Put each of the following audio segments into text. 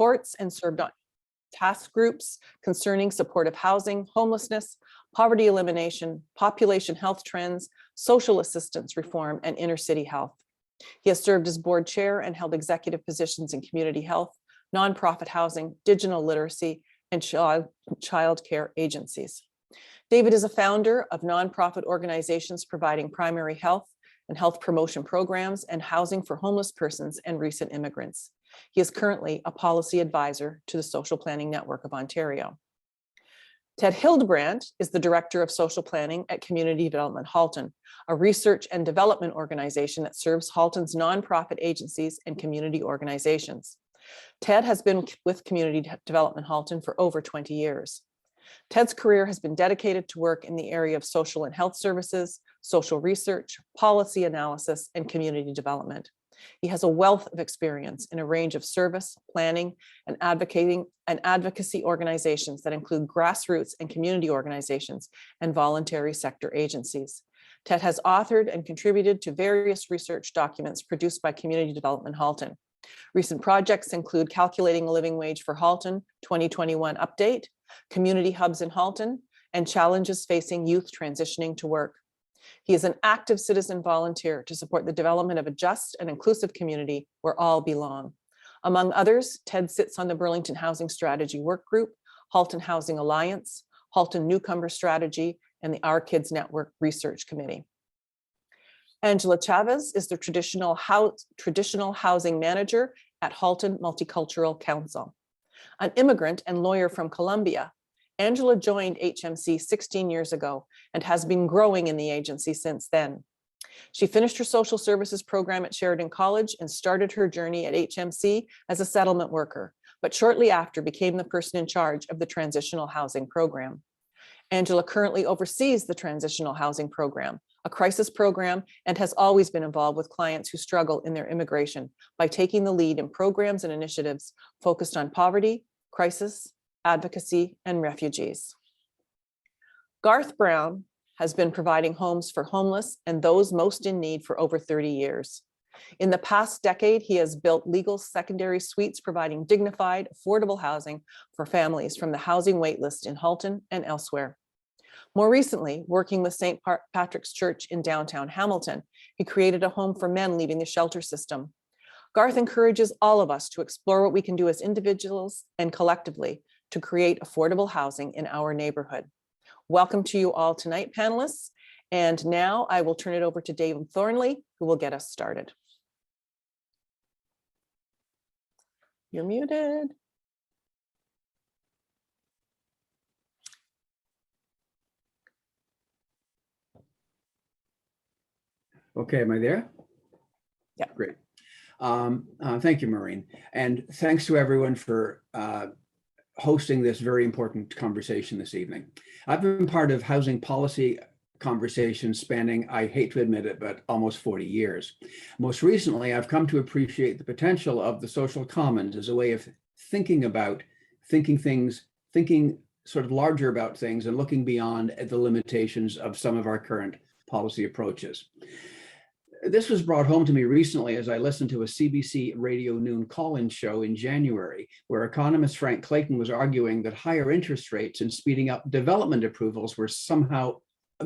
reports and served on task groups concerning supportive housing, homelessness, poverty elimination, population health trends, social assistance reform, and inner city health. He has served as board chair and held executive positions in community health, nonprofit housing, digital literacy, and child care agencies. David is a founder of nonprofit organizations providing primary health and health promotion programs and housing for homeless persons and recent immigrants. He is currently a policy advisor to the Social Planning Network of Ontario. Ted Hildebrandt is the Director of Social Planning at Community Development Halton, a research and development organization that serves Halton's nonprofit agencies and community organizations. Ted has been with Community Development Halton for over 20 years. Ted's career has been dedicated to work in the area of social and health services, social research, policy analysis, and community development. He has a wealth of experience in a range of service, planning, and advocacy organizations that include grassroots and community organizations and voluntary sector agencies. Ted has authored and contributed to various research documents produced by Community Development Halton. Recent projects include Calculating a Living Wage for Halton 2021 Update, Community Hubs in Halton, and Challenges Facing Youth Transitioning to Work. He is an active citizen volunteer to support the development of a just and inclusive community where all belong. Among others, Ted sits on the Burlington Housing Strategy Work Group, Halton Housing Alliance, Halton Newcomers Strategy, and the Our Kids Network Research Committee. Angela Chaves is the traditional housing manager at Halton Multicultural Council. An immigrant and lawyer from Colombia, Angela joined HMC 16 years ago and has been growing in the agency since then. She finished her social services program at Sheridan College and started her journey at HMC as a settlement worker, but shortly after became the person in charge of the transitional housing program. Angela currently oversees the transitional housing program, a crisis program, and has always been involved with clients who struggle in their immigration by taking the lead in programs and initiatives focused on poverty, crisis, advocacy, and refugees. Garth Brown has been providing homes for homeless and those most in need for over 30 years. In the past decade, he has built legal secondary suites providing dignified, affordable housing for families from the housing waitlist in Halton and elsewhere. More recently, working with St. Patrick's Church in downtown Hamilton, he created a home for men leaving the shelter system. Garth encourages all of us to explore what we can do as individuals and collectively to create affordable housing in our neighborhood. Welcome to you all tonight, panelists. And now I will turn it over to David Thornley, who will get us started. You're muted. Okay, am I there? Yeah. Great. Thank you, Maureen. And thanks to everyone for hosting this very important conversation this evening. I've been part of housing policy conversations spanning, I hate to admit it, but almost 40 years. Most recently, I've come to appreciate the potential of the social commons as a way of thinking sort of larger about things and looking beyond the limitations of some of our current policy approaches. This was brought home to me recently as I listened to a CBC Radio Noon call-in show in January, where economist Frank Clayton was arguing that higher interest rates and speeding up development approvals were somehow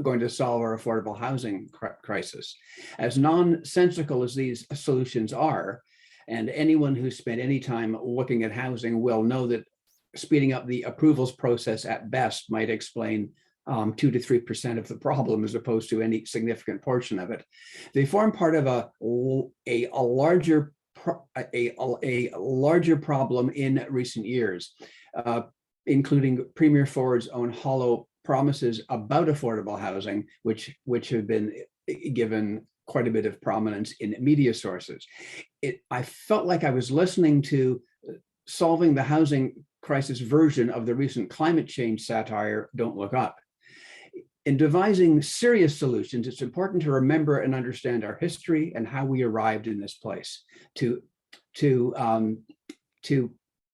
going to solve our affordable housing crisis. As nonsensical as these solutions are, and anyone who's spent any time looking at housing will know that speeding up the approvals process at best might explain 2 to 3% of the problem as opposed to any significant portion of it. They form part of a larger problem in recent years, including Premier Ford's own hollow promises about affordable housing, which have been given quite a bit of prominence in media sources. I felt like I was listening to solving the housing crisis version of the recent climate change satire, Don't Look Up. In devising serious solutions, it's important to remember and understand our history and how we arrived in this place. To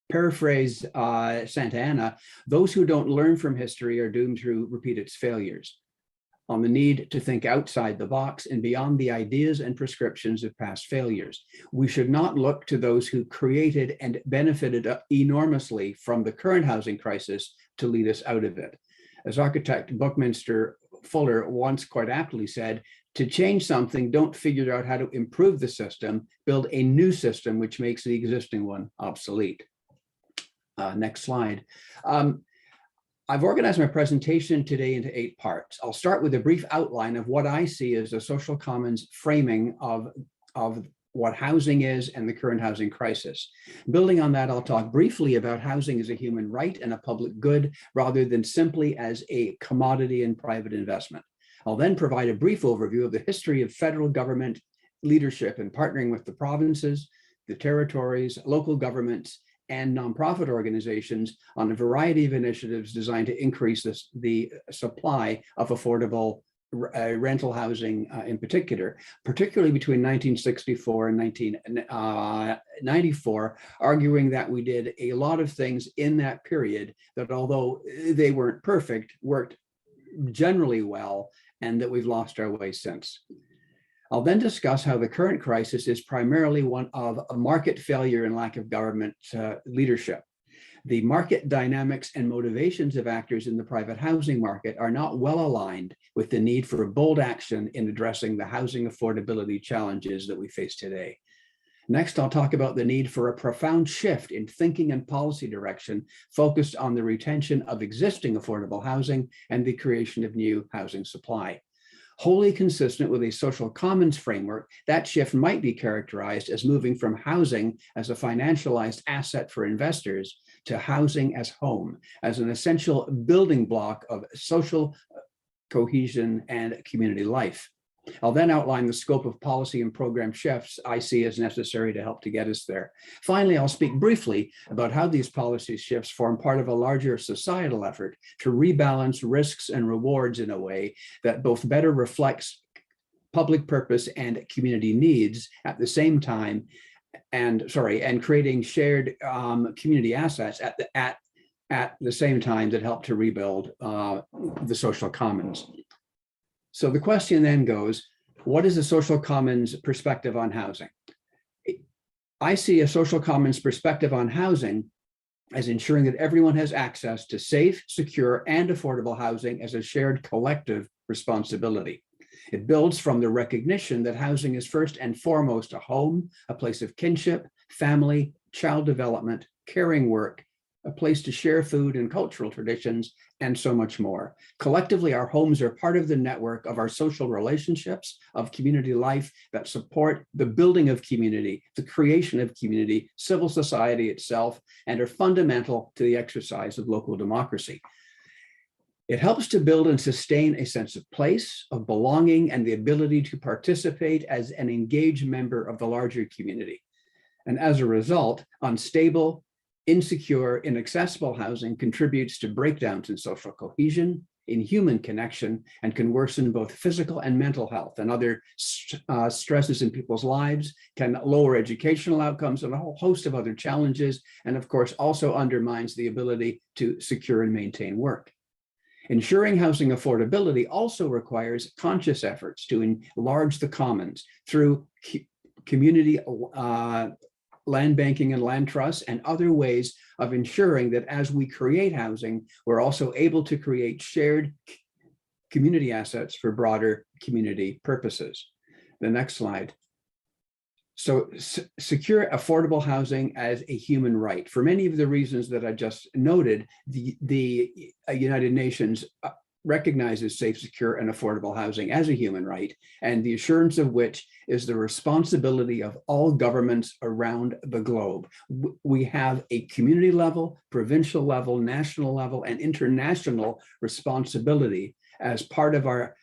paraphrase Santa Ana, those who don't learn from history are doomed to repeat its failures. on the need to think outside the box and beyond the ideas and prescriptions of past failures. We should not look to those who created and benefited enormously from the current housing crisis to lead us out of it. As architect Buckminster Fuller once quite aptly said, to change something, don't figure out how to improve the system, build a new system which makes the existing one obsolete. Next slide. I've organized my presentation today into 8 parts. I'll start with a brief outline of what I see as the social commons framing of what housing is and the current housing crisis. Building on that, I'll talk briefly about housing as a human right and a public good, rather than simply as a commodity and private investment. I'll then provide a brief overview of the history of federal government leadership in partnering with the provinces, the territories, local governments, and nonprofit organizations on a variety of initiatives designed to increase the supply of affordable rental housing in particular, particularly between 1964 and 1994, arguing that we did a lot of things in that period that, although they weren't perfect, worked generally well, and that we've lost our way since. I'll then discuss how the current crisis is primarily one of a market failure and lack of government leadership. The market dynamics and motivations of actors in the private housing market are not well aligned with the need for bold action in addressing the housing affordability challenges that we face today. Next, I'll talk about the need for a profound shift in thinking and policy direction focused on the retention of existing affordable housing and the creation of new housing supply. Wholly consistent with a social commons framework, that shift might be characterized as moving from housing as a financialized asset for investors to housing as home, as an essential building block of social cohesion and community life. I'll then outline the scope of policy and program shifts I see as necessary to help to get us there. Finally, I'll speak briefly about how these policy shifts form part of a larger societal effort to rebalance risks and rewards in a way that both better reflects public purpose and community needs at the same time, and creating shared community assets at the same time that help to rebuild the social commons. So the question then goes, what is the social commons perspective on housing? I see a social commons perspective on housing as ensuring that everyone has access to safe, secure, and affordable housing as a shared collective responsibility. It builds from the recognition that housing is first and foremost a home, a place of kinship, family, child development, caring work, a place to share food and cultural traditions, and so much more. Collectively, our homes are part of the network of our social relationships, of community life that support the building of community, the creation of community, civil society itself, and are fundamental to the exercise of local democracy. It helps to build and sustain a sense of place, of belonging, and the ability to participate as an engaged member of the larger community. And as a result, unstable, insecure, inaccessible housing contributes to breakdowns in social cohesion, in human connection, and can worsen both physical and mental health and other stresses in people's lives, can lower educational outcomes and a whole host of other challenges, and of course also undermines the ability to secure and maintain work. Ensuring housing affordability also requires conscious efforts to enlarge the commons through community land banking and land trusts, and other ways of ensuring that as we create housing, we're also able to create shared community assets for broader community purposes. The next slide. So secure affordable housing as a human right. For many of the reasons that I just noted, the United Nations recognizes safe, secure, and affordable housing as a human right, and the assurance of which is the responsibility of all governments around the globe. We have a community level, provincial level, national level, and international responsibility as part of our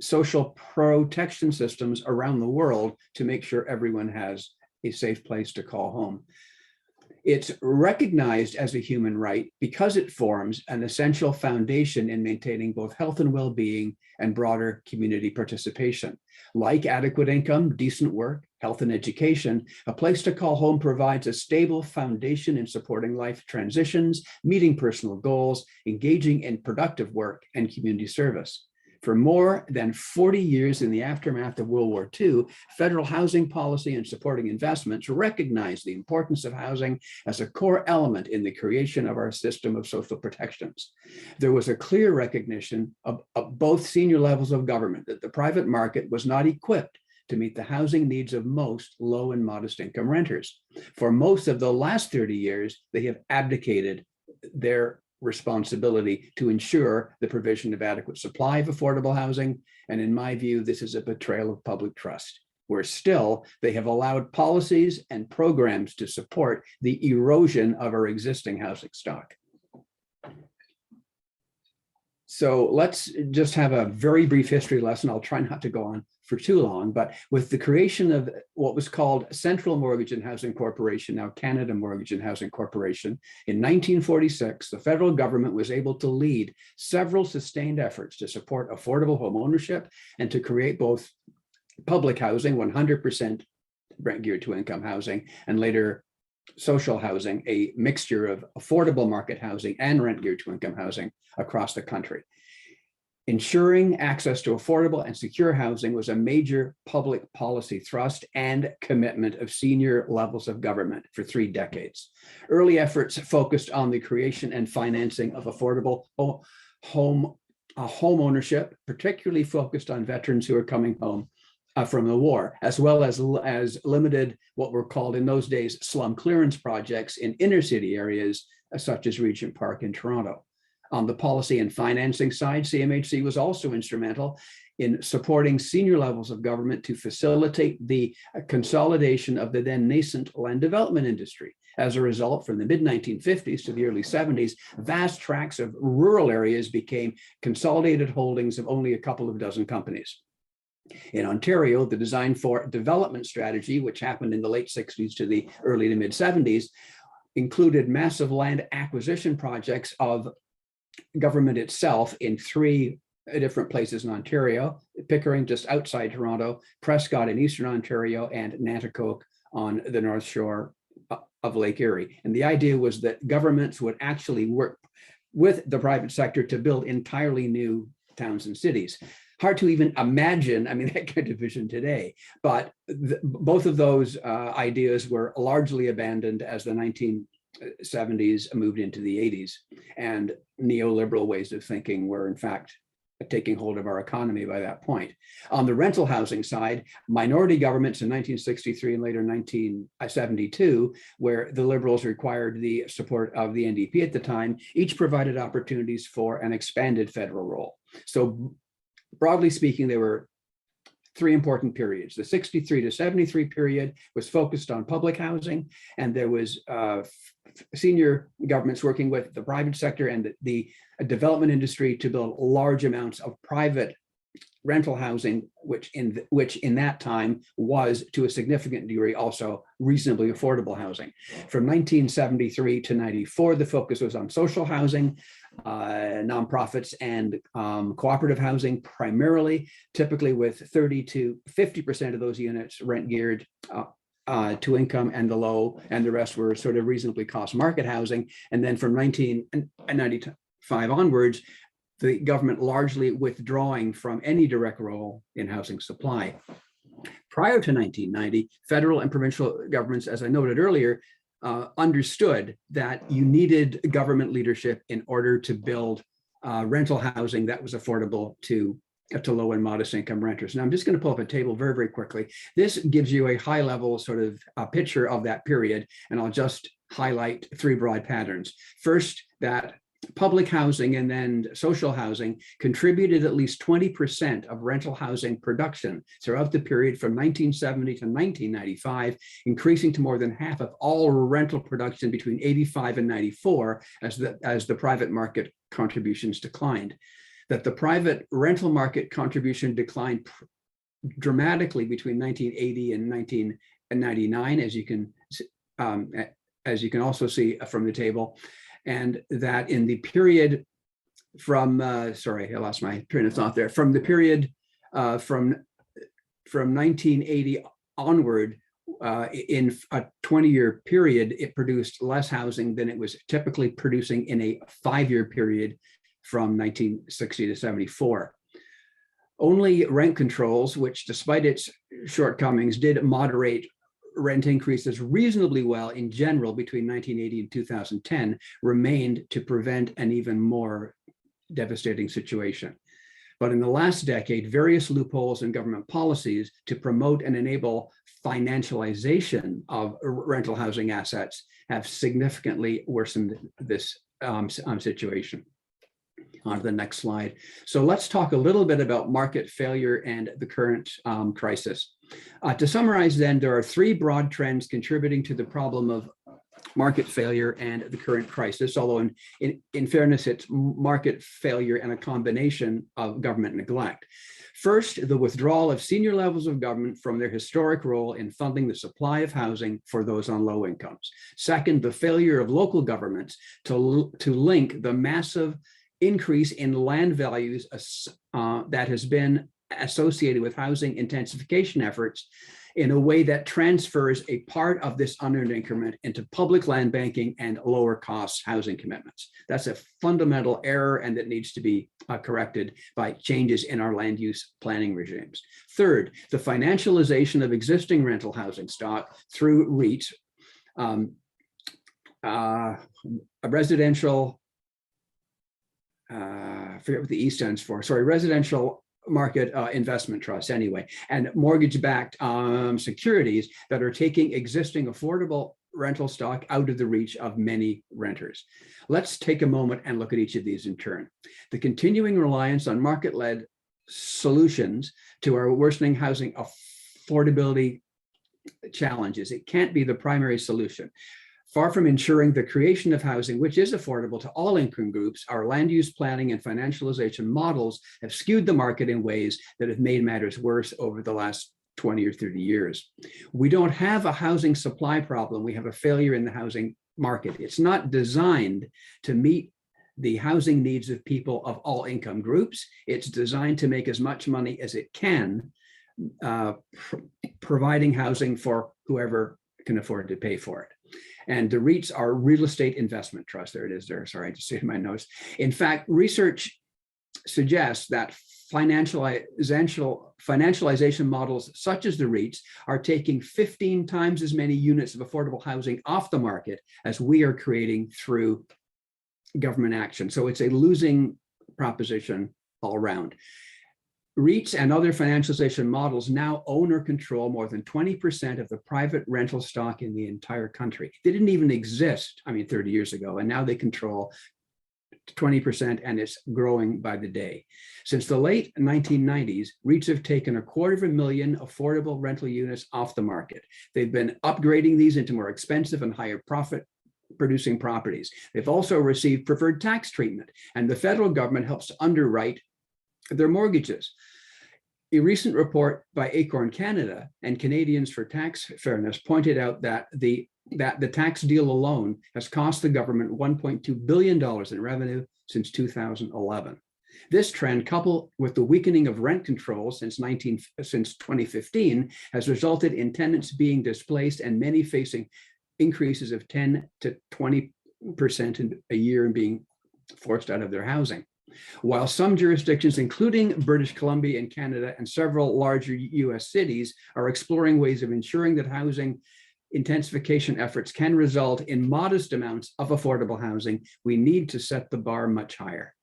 social protection systems around the world to make sure everyone has a safe place to call home. It's recognized as a human right because it forms an essential foundation in maintaining both health and well-being and broader community participation. Like adequate income, decent work, health and education, a place to call home provides a stable foundation in supporting life transitions, meeting personal goals, engaging in productive work and community service. For more than 40 years in the aftermath of World War II, federal housing policy and supporting investments recognized the importance of housing as a core element in the creation of our system of social protections. There was a clear recognition of both senior levels of government that the private market was not equipped to meet the housing needs of most low and modest income renters. For most of the last 30 years, they have abdicated their responsibility to ensure the provision of adequate supply of affordable housing. And in my view, this is a betrayal of public trust, where still they have allowed policies and programs to support the erosion of our existing housing stock. So let's just have a very brief history lesson. I'll try not to go on for too long, but with the creation of what was called Central Mortgage and Housing Corporation, now Canada Mortgage and Housing Corporation, in 1946, the federal government was able to lead several sustained efforts to support affordable home ownership and to create both public housing, 100% rent geared to income housing, and later social housing, a mixture of affordable market housing and rent geared to income housing across the country. Ensuring access to affordable and secure housing was a major public policy thrust and commitment of senior levels of government for 3 decades. Early efforts focused on the creation and financing of affordable home ownership, particularly focused on veterans who are coming home from the war, as well as limited what were called in those days slum clearance projects in inner city areas such as Regent Park in Toronto. On the policy and financing side, CMHC was also instrumental in supporting senior levels of government to facilitate the consolidation of the then nascent land development industry. As a result, from the mid-1950s to the early 70s, vast tracts of rural areas became consolidated holdings of only a couple of dozen companies. In Ontario, the Design for Development strategy, which happened in the late 60s to the early to mid 70s, included massive land acquisition projects of government itself in 3 different places in Ontario: Pickering just outside Toronto, Prescott in Eastern Ontario, and Nanticoke on the North Shore of Lake Erie. And the idea was that governments would actually work with the private sector to build entirely new towns and cities. Hard to even imagine, I mean, that kind of vision today, but both of those ideas were largely abandoned as the 1970s moved into the 80s, and neoliberal ways of thinking were in fact taking hold of our economy by that point. On the rental housing side, minority governments in 1963 and later 1972, where the Liberals required the support of the NDP at the time, each provided opportunities for an expanded federal role. So broadly speaking, there were 3 important periods. The 63 to 73 period was focused on public housing, and there was senior governments working with the private sector and the development industry to build large amounts of private rental housing, which in that time was to a significant degree also reasonably affordable housing. From 1973 to 94, the focus was on social housing, nonprofits, and cooperative housing primarily, typically with 30 to 50% of those units rent geared to income and the rest were sort of reasonably cost market housing. And then from 1995 onwards, the government largely withdrawing from any direct role in housing supply. Prior to 1990, federal and provincial governments, as I noted earlier, understood that you needed government leadership in order to build rental housing that was affordable to low and modest income renters. Now, I'm just going to pull up a table very, very quickly. This gives you a high level sort of picture of that period, and I'll just highlight 3 broad patterns. First, that public housing and then social housing contributed at least 20% of rental housing production throughout the period from 1970 to 1995, increasing to more than half of all rental production between 85 and 94 as the private market contributions declined. That the private rental market contribution declined dramatically between 1980 and 1999, as you can also see from the table. And that in the period from, sorry, I lost my train of thought there. From the period from 1980 onward, in a 20-year period, it produced less housing than it was typically producing in a 5-year period from 1960 to 74. Only rent controls, which despite its shortcomings did moderate rent increases reasonably well in general between 1980 and 2010, remained to prevent an even more devastating situation. But in the last decade, various loopholes in government policies to promote and enable financialization of rental housing assets have significantly worsened this situation. On to the next slide. So let's talk a little bit about market failure and the current crisis. To summarize then, there are three broad trends contributing to the problem of market failure and the current crisis, although in fairness, it's market failure and a combination of government neglect. First, the withdrawal of senior levels of government from their historic role in funding the supply of housing for those on low incomes. Second, the failure of local governments to link the massive increase in land values that has been associated with housing intensification efforts in a way that transfers a part of this unearned increment into public land banking and lower cost housing commitments. That's a fundamental error, and that needs to be corrected by changes in our land use planning regimes. Third, the financialization of existing rental housing stock through REITs, a residential, I forget what the E stands for, sorry, residential market investment trusts anyway, and mortgage-backed securities that are taking existing affordable rental stock out of the reach of many renters. Let's take a moment and look at each of these in turn. The continuing reliance on market-led solutions to our worsening housing affordability challenges. It can't be the primary solution. Far from ensuring the creation of housing which is affordable to all income groups, our land use planning and financialization models have skewed the market in ways that have made matters worse over the last 20 or 30 years. We don't have a housing supply problem. We have a failure in the housing market. It's not designed to meet the housing needs of people of all income groups. It's designed to make as much money as it can, providing housing for whoever can afford to pay for it. And the REITs are real estate investment trusts. There it is there. Sorry, I just see it in my notes. In fact, research suggests that financialization models such as the REITs are taking 15 times as many units of affordable housing off the market as we are creating through government action. So it's a losing proposition all around. REITs and other financialization models now own or control more than 20% of the private rental stock in the entire country. They didn't even exist, 30 years ago, and now they control 20%, and it's growing by the day. Since the late 1990s, REITs have taken 250,000 affordable rental units off the market. They've been upgrading these into more expensive and higher profit producing properties. They've also received preferred tax treatment, and the federal government helps to underwrite their mortgages. A recent report by Acorn Canada and Canadians for Tax Fairness pointed out that the tax deal alone has cost the government $1.2 billion in revenue since 2011. This trend, coupled with the weakening of rent controls since 2015, has resulted in tenants being displaced and many facing increases of 10 to 20% in a year and being forced out of their housing. While some jurisdictions, including British Columbia and Canada and several larger US cities, are exploring ways of ensuring that housing intensification efforts can result in modest amounts of affordable housing, we need to set the bar much higher.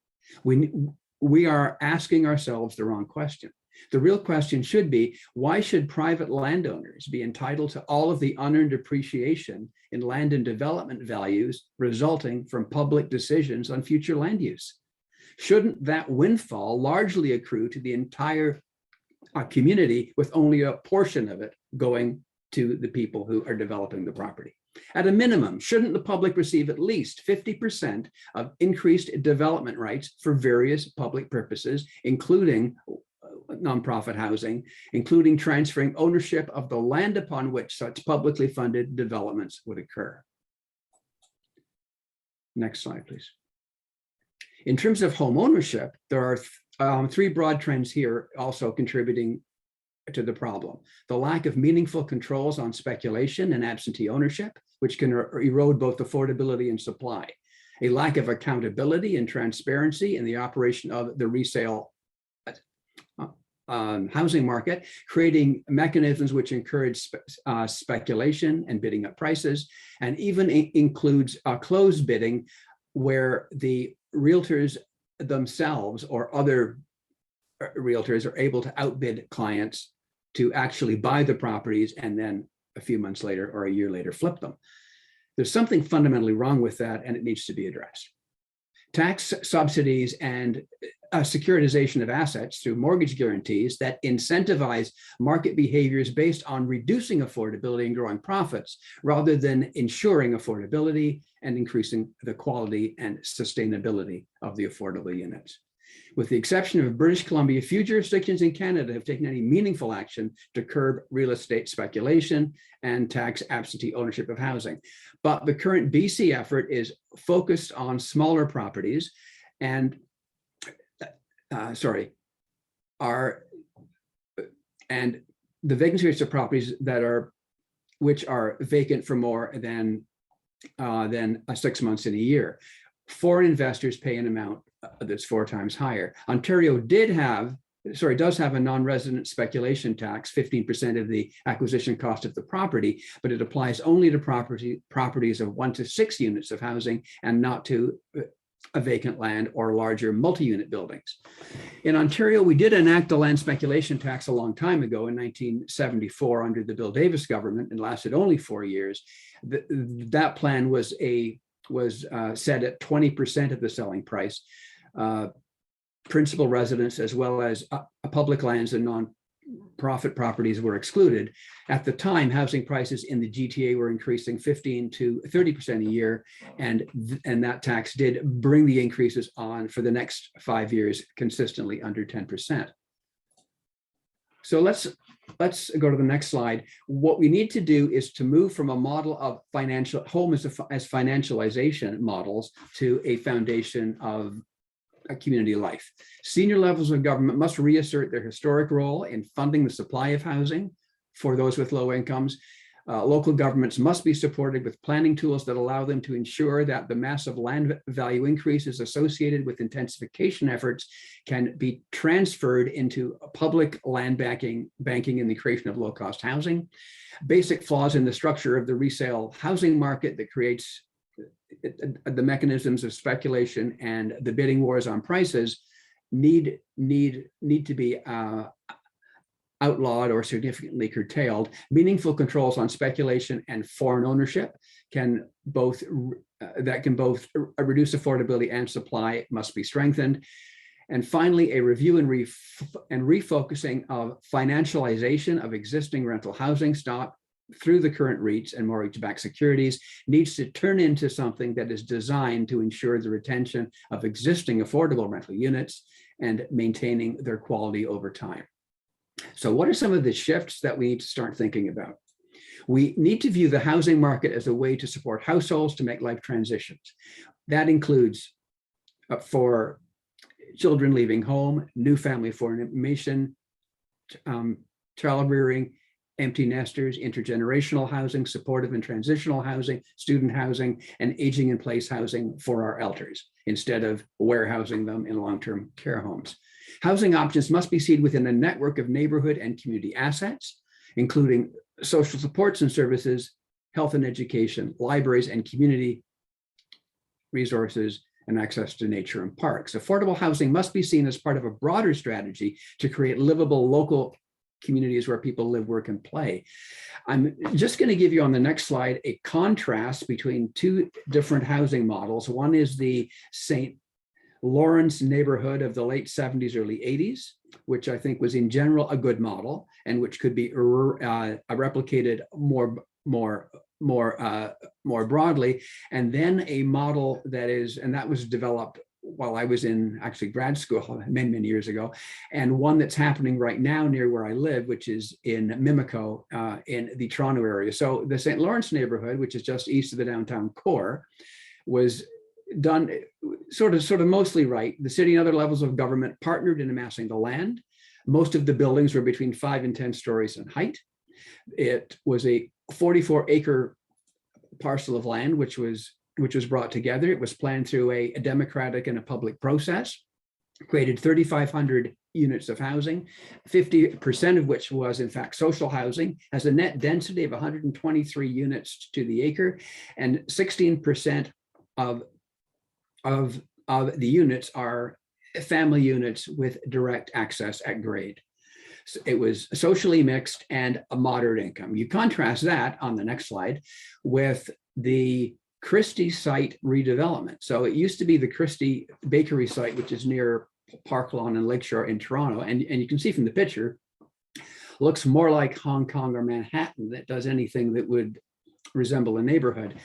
We are asking ourselves the wrong question. The real question should be, why should private landowners be entitled to all of the unearned appreciation in land and development values resulting from public decisions on future land use? Shouldn't that windfall largely accrue to the entire community, with only a portion of it going to the people who are developing the property? At a minimum, shouldn't the public receive at least 50% of increased development rights for various public purposes, including nonprofit housing, including transferring ownership of the land upon which such publicly funded developments would occur? Next slide, please. In terms of home ownership, there are three broad trends here also contributing to the problem. The lack of meaningful controls on speculation and absentee ownership, which can erode both affordability and supply. A lack of accountability and transparency in the operation of the resale housing market, creating mechanisms which encourage speculation and bidding up prices, and even includes closed bidding, where the realtors themselves or other realtors are able to outbid clients to actually buy the properties and then a few months later or a year later flip them. There's something fundamentally wrong with that, and it needs to be addressed. Tax subsidies and securitization of assets through mortgage guarantees that incentivize market behaviors based on reducing affordability and growing profits, rather than ensuring affordability and increasing the quality and sustainability of the affordable units. With the exception of British Columbia, few jurisdictions in Canada have taken any meaningful action to curb real estate speculation and tax absentee ownership of housing. But the current BC effort is focused on smaller properties and the vacancy rates of properties which are vacant for more than 6 months in a year. Foreign investors pay an amount that's 4 times higher. Ontario does have a non-resident speculation tax, 15% of the acquisition cost of the property, but it applies only to properties of 1 to 6 units of housing and not to a vacant land or larger multi-unit buildings. In Ontario, we did enact a land speculation tax a long time ago in 1974 under the Bill Davis government, and lasted only 4 years. That plan was set at 20% of the selling price. Principal residence as well as public lands and non-profit properties were excluded. At the time, housing prices in the GTA were increasing 15 to 30% a year, and that tax did bring the increases on for the next 5 years consistently under 10%. So let's go to the next slide. What we need to do is to move from a model of home as financialization models to a foundation of a community life. Senior levels of government must reassert their historic role in funding the supply of housing for those with low incomes. Local governments must be supported with planning tools that allow them to ensure that the massive land value increases associated with intensification efforts can be transferred into public land banking in the creation of low-cost housing. Basic flaws in the structure of the resale housing market that creates the mechanisms of speculation and the bidding wars on prices need to be outlawed or significantly curtailed. Meaningful controls on speculation and foreign ownership can both reduce affordability and supply must be strengthened. And finally, a review and refocusing of financialization of existing rental housing stock through the current REITs and mortgage-backed securities needs to turn into something that is designed to ensure the retention of existing affordable rental units and maintaining their quality over time. So what are some of the shifts that we need to start thinking about? We need to view the housing market as a way to support households to make life transitions. That includes for children leaving home, new family formation, child rearing, empty nesters, intergenerational housing, supportive and transitional housing, student housing, and aging in place housing for our elders, instead of warehousing them in long-term care homes. Housing options must be seen within a network of neighborhood and community assets, including social supports and services, health and education, libraries and community resources, and access to nature and parks. Affordable housing must be seen as part of a broader strategy to create livable local communities where people live, work, and play. I'm just going to give you on the next slide a contrast between 2 different housing models. One is the St. Lawrence neighborhood of the late 70s, early 80s, which I think was in general a good model and which could be replicated more broadly. And then a model that was developed while I was in actually grad school many years ago, and one that's happening right now near where I live, which is in Mimico in the Toronto area. So the St. Lawrence neighborhood, which is just east of the downtown core, was done sort of mostly right. The city and other levels of government partnered in amassing the land. Most of the buildings were between 5 and 10 stories in height. It was a 44-acre parcel of land, which was brought together. It was planned through a democratic and a public process, created 3,500 units of housing, 50% of which was in fact social housing, has a net density of 123 units to the acre, and 16% of the units are family units with direct access at grade. So it was socially mixed and a moderate income. You contrast that on the next slide with the Christie site redevelopment. So it used to be the Christie bakery site, which is near Park Lawn and Lakeshore in Toronto. And you can see from the picture, looks more like Hong Kong or Manhattan than it does anything that would resemble a neighborhood.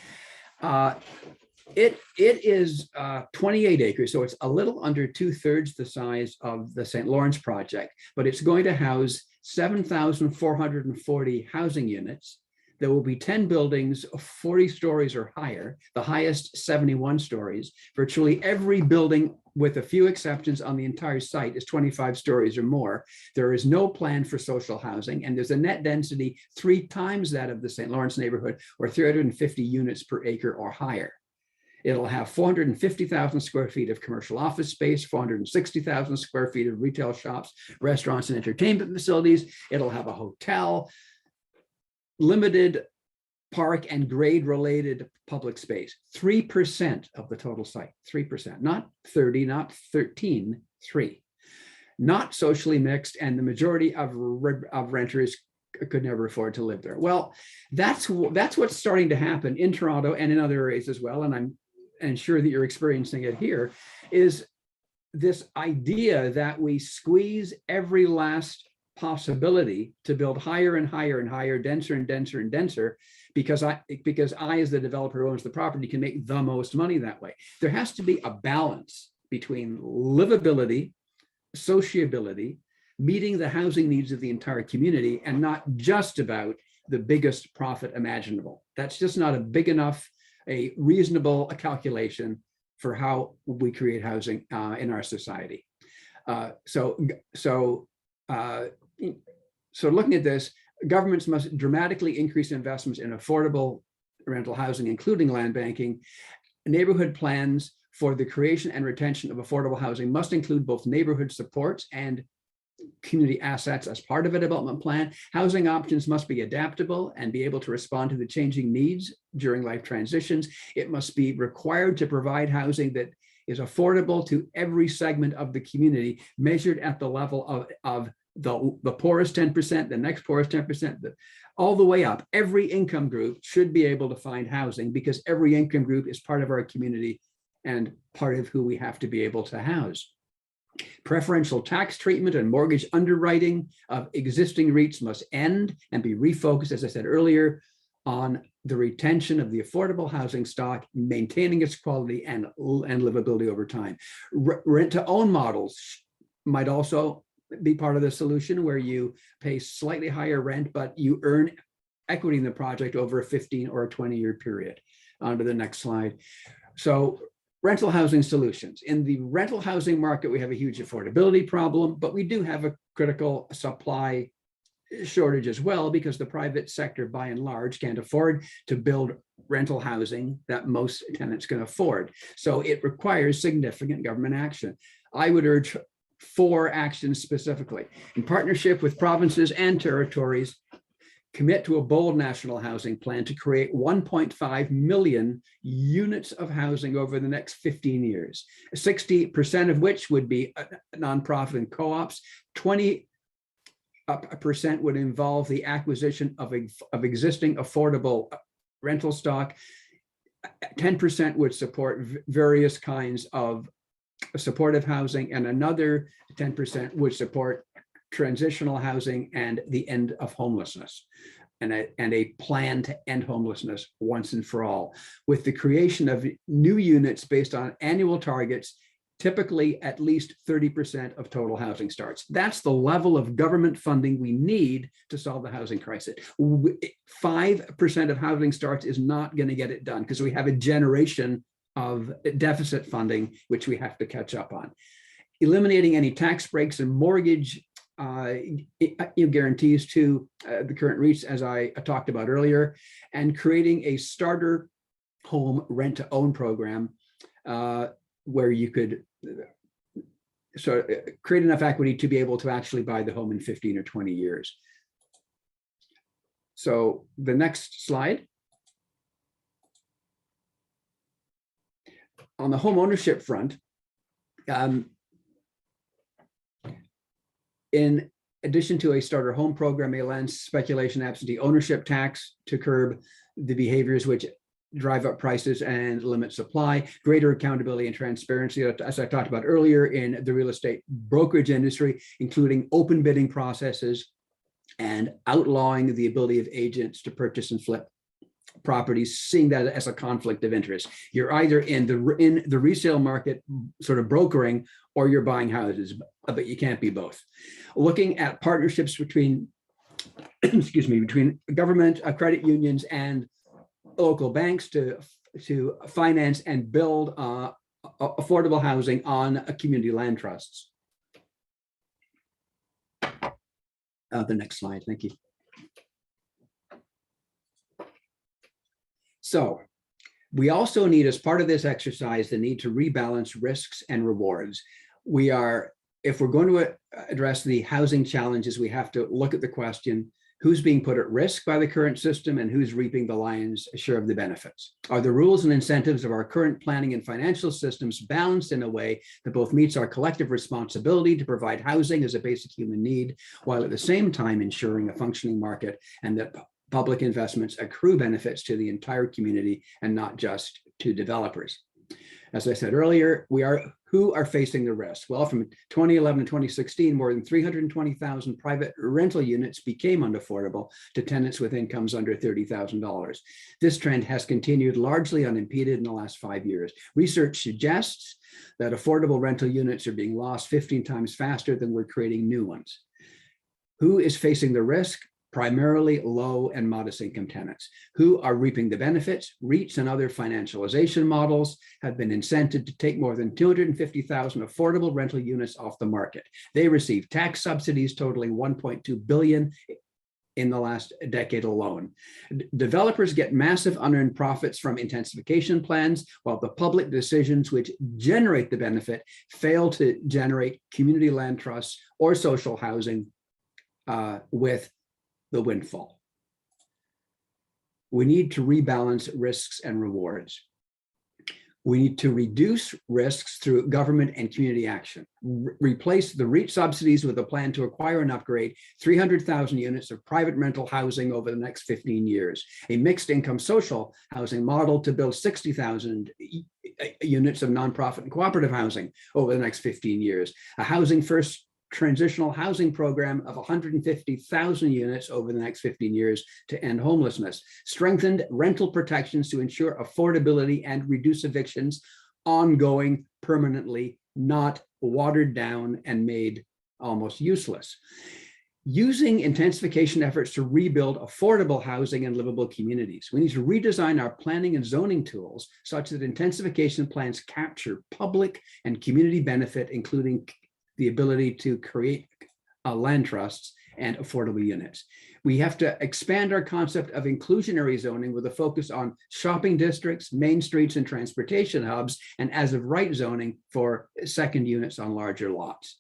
It is 28 acres, so it's a little under 2/3 the size of the St. Lawrence project, but it's going to house 7,440 housing units. There will be 10 buildings, 40 stories or higher, the highest 71 stories. Virtually every building, with a few exceptions on the entire site, is 25 stories or more. There is no plan for social housing, and there's a net density 3 times that of the St. Lawrence neighborhood, or 350 units per acre or higher. It'll have 450,000 square feet of commercial office space, 460,000 square feet of retail shops, restaurants, and entertainment facilities. It'll have a hotel, limited park and grade related public space. 3% of the total site, 3%, not 30, not 13, 3. Not socially mixed, and the majority of renters could never afford to live there. Well, that's what's starting to happen in Toronto and in other areas as well, and I'm sure that you're experiencing it here, is this idea that we squeeze every last possibility to build higher and higher and higher, denser and denser and denser, because I, as the developer who owns the property, can make the most money that way. There has to be a balance between livability, sociability, meeting the housing needs of the entire community, and not just about the biggest profit imaginable. That's just not a big enough, a reasonable calculation for how we create housing in our society. So looking at this, governments must dramatically increase investments in affordable rental housing, including land banking. Neighborhood plans for the creation and retention of affordable housing must include both neighborhood supports and community assets as part of a development plan. Housing options must be adaptable and be able to respond to the changing needs during life transitions. It must be required to provide housing that is affordable to every segment of the community, measured at the level of the poorest 10%, the next poorest 10%, all the way up. Every income group should be able to find housing, because every income group is part of our community and part of who we have to be able to house. Preferential tax treatment and mortgage underwriting of existing REITs must end and be refocused, as I said earlier, on the retention of the affordable housing stock, maintaining its quality and livability over time. Rent-to-own models might also be part of the solution, where you pay slightly higher rent, but you earn equity in the project over a 15 or a 20-year period. On to the next slide. So rental housing solutions. In the rental housing market, we have a huge affordability problem, but we do have a critical supply shortage as well, because the private sector, by and large, can't afford to build rental housing that most tenants can afford. So it requires significant government action. I would urge 4 actions specifically. In partnership with provinces and territories, commit to a bold national housing plan to create 1.5 million units of housing over the next 15 years, 60% of which would be nonprofit and co-ops, 20% would involve the acquisition of existing affordable rental stock, 10% would support various kinds of supportive housing, and another 10% would support transitional housing and the end of homelessness, and a plan to end homelessness once and for all, with the creation of new units based on annual targets, typically at least 30% of total housing starts. That's the level of government funding we need to solve the housing crisis. 5% of housing starts is not going to get it done, because we have a generation of deficit funding, which we have to catch up on. Eliminating any tax breaks and mortgage guarantees to the current REITs, as I talked about earlier, and creating a starter home rent-to-own program where you could create enough equity to be able to actually buy the home in 15 or 20 years. So the next slide. On the home ownership front, in addition to a starter home program, a land speculation absentee ownership tax to curb the behaviors which drive up prices and limit supply, greater accountability and transparency, as I talked about earlier, in the real estate brokerage industry, including open bidding processes and outlawing the ability of agents to purchase and flip properties, seeing that as a conflict of interest. You're either in the resale market sort of brokering, or you're buying houses, but you can't be both. Looking at partnerships between, excuse me, between government, credit unions, and local banks to finance and build affordable housing on community land trusts. The next slide, thank you. So we also need, as part of this exercise, the need to rebalance risks and rewards. If we're going to address the housing challenges, we have to look at the question, who's being put at risk by the current system and who's reaping the lion's share of the benefits? Are the rules and incentives of our current planning and financial systems balanced in a way that both meets our collective responsibility to provide housing as a basic human need, while at the same time ensuring a functioning market and that public investments accrue benefits to the entire community and not just to developers? As I said earlier, who are facing the risk? Well, from 2011 to 2016, more than 320,000 private rental units became unaffordable to tenants with incomes under $30,000. This trend has continued largely unimpeded in the last 5 years. Research suggests that affordable rental units are being lost 15 times faster than we're creating new ones. Who is facing the risk? Primarily low and modest income tenants. Who are reaping the benefits? REITs and other financialization models have been incented to take more than 250,000 affordable rental units off the market. They receive tax subsidies totaling $1.2 billion in the last decade alone. Developers get massive unearned profits from intensification plans, while the public decisions which generate the benefit fail to generate community land trusts or social housing with the windfall. We need to rebalance risks and rewards. We need to reduce risks through government and community action. Replace the REIT subsidies with a plan to acquire and upgrade 300,000 units of private rental housing over the next 15 years. A mixed income social housing model to build 60,000 units of nonprofit and cooperative housing over the next 15 years. A housing first transitional housing program of 150,000 units over the next 15 years to end homelessness. Strengthened rental protections to ensure affordability and reduce evictions, ongoing, permanently, not watered down and made almost useless. Using intensification efforts to rebuild affordable housing and livable communities. We need to redesign our planning and zoning tools such that intensification plans capture public and community benefit, including the ability to create land trusts and affordable units. We have to expand our concept of inclusionary zoning with a focus on shopping districts, main streets, and transportation hubs, and as of right zoning for second units on larger lots.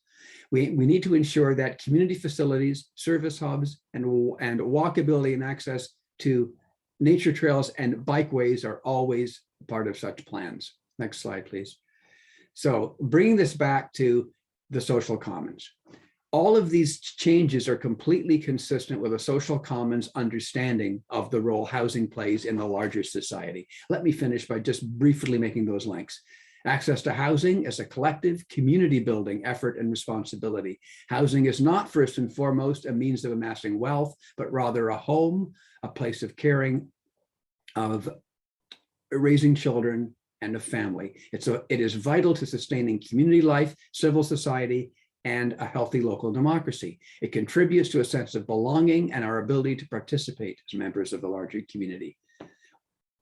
We need to ensure that community facilities, service hubs, and walkability and access to nature trails and bikeways are always part of such plans. Next slide, please. So bringing this back to the social commons. All of these changes are completely consistent with a social commons understanding of the role housing plays in the larger society. Let me finish by just briefly making those links. Access to housing is a collective community building effort and responsibility. Housing is not first and foremost a means of amassing wealth, but rather a home, a place of caring, of raising children, and a family. It is vital to sustaining community life, civil society, and a healthy local democracy. It contributes to a sense of belonging and our ability to participate as members of the larger community.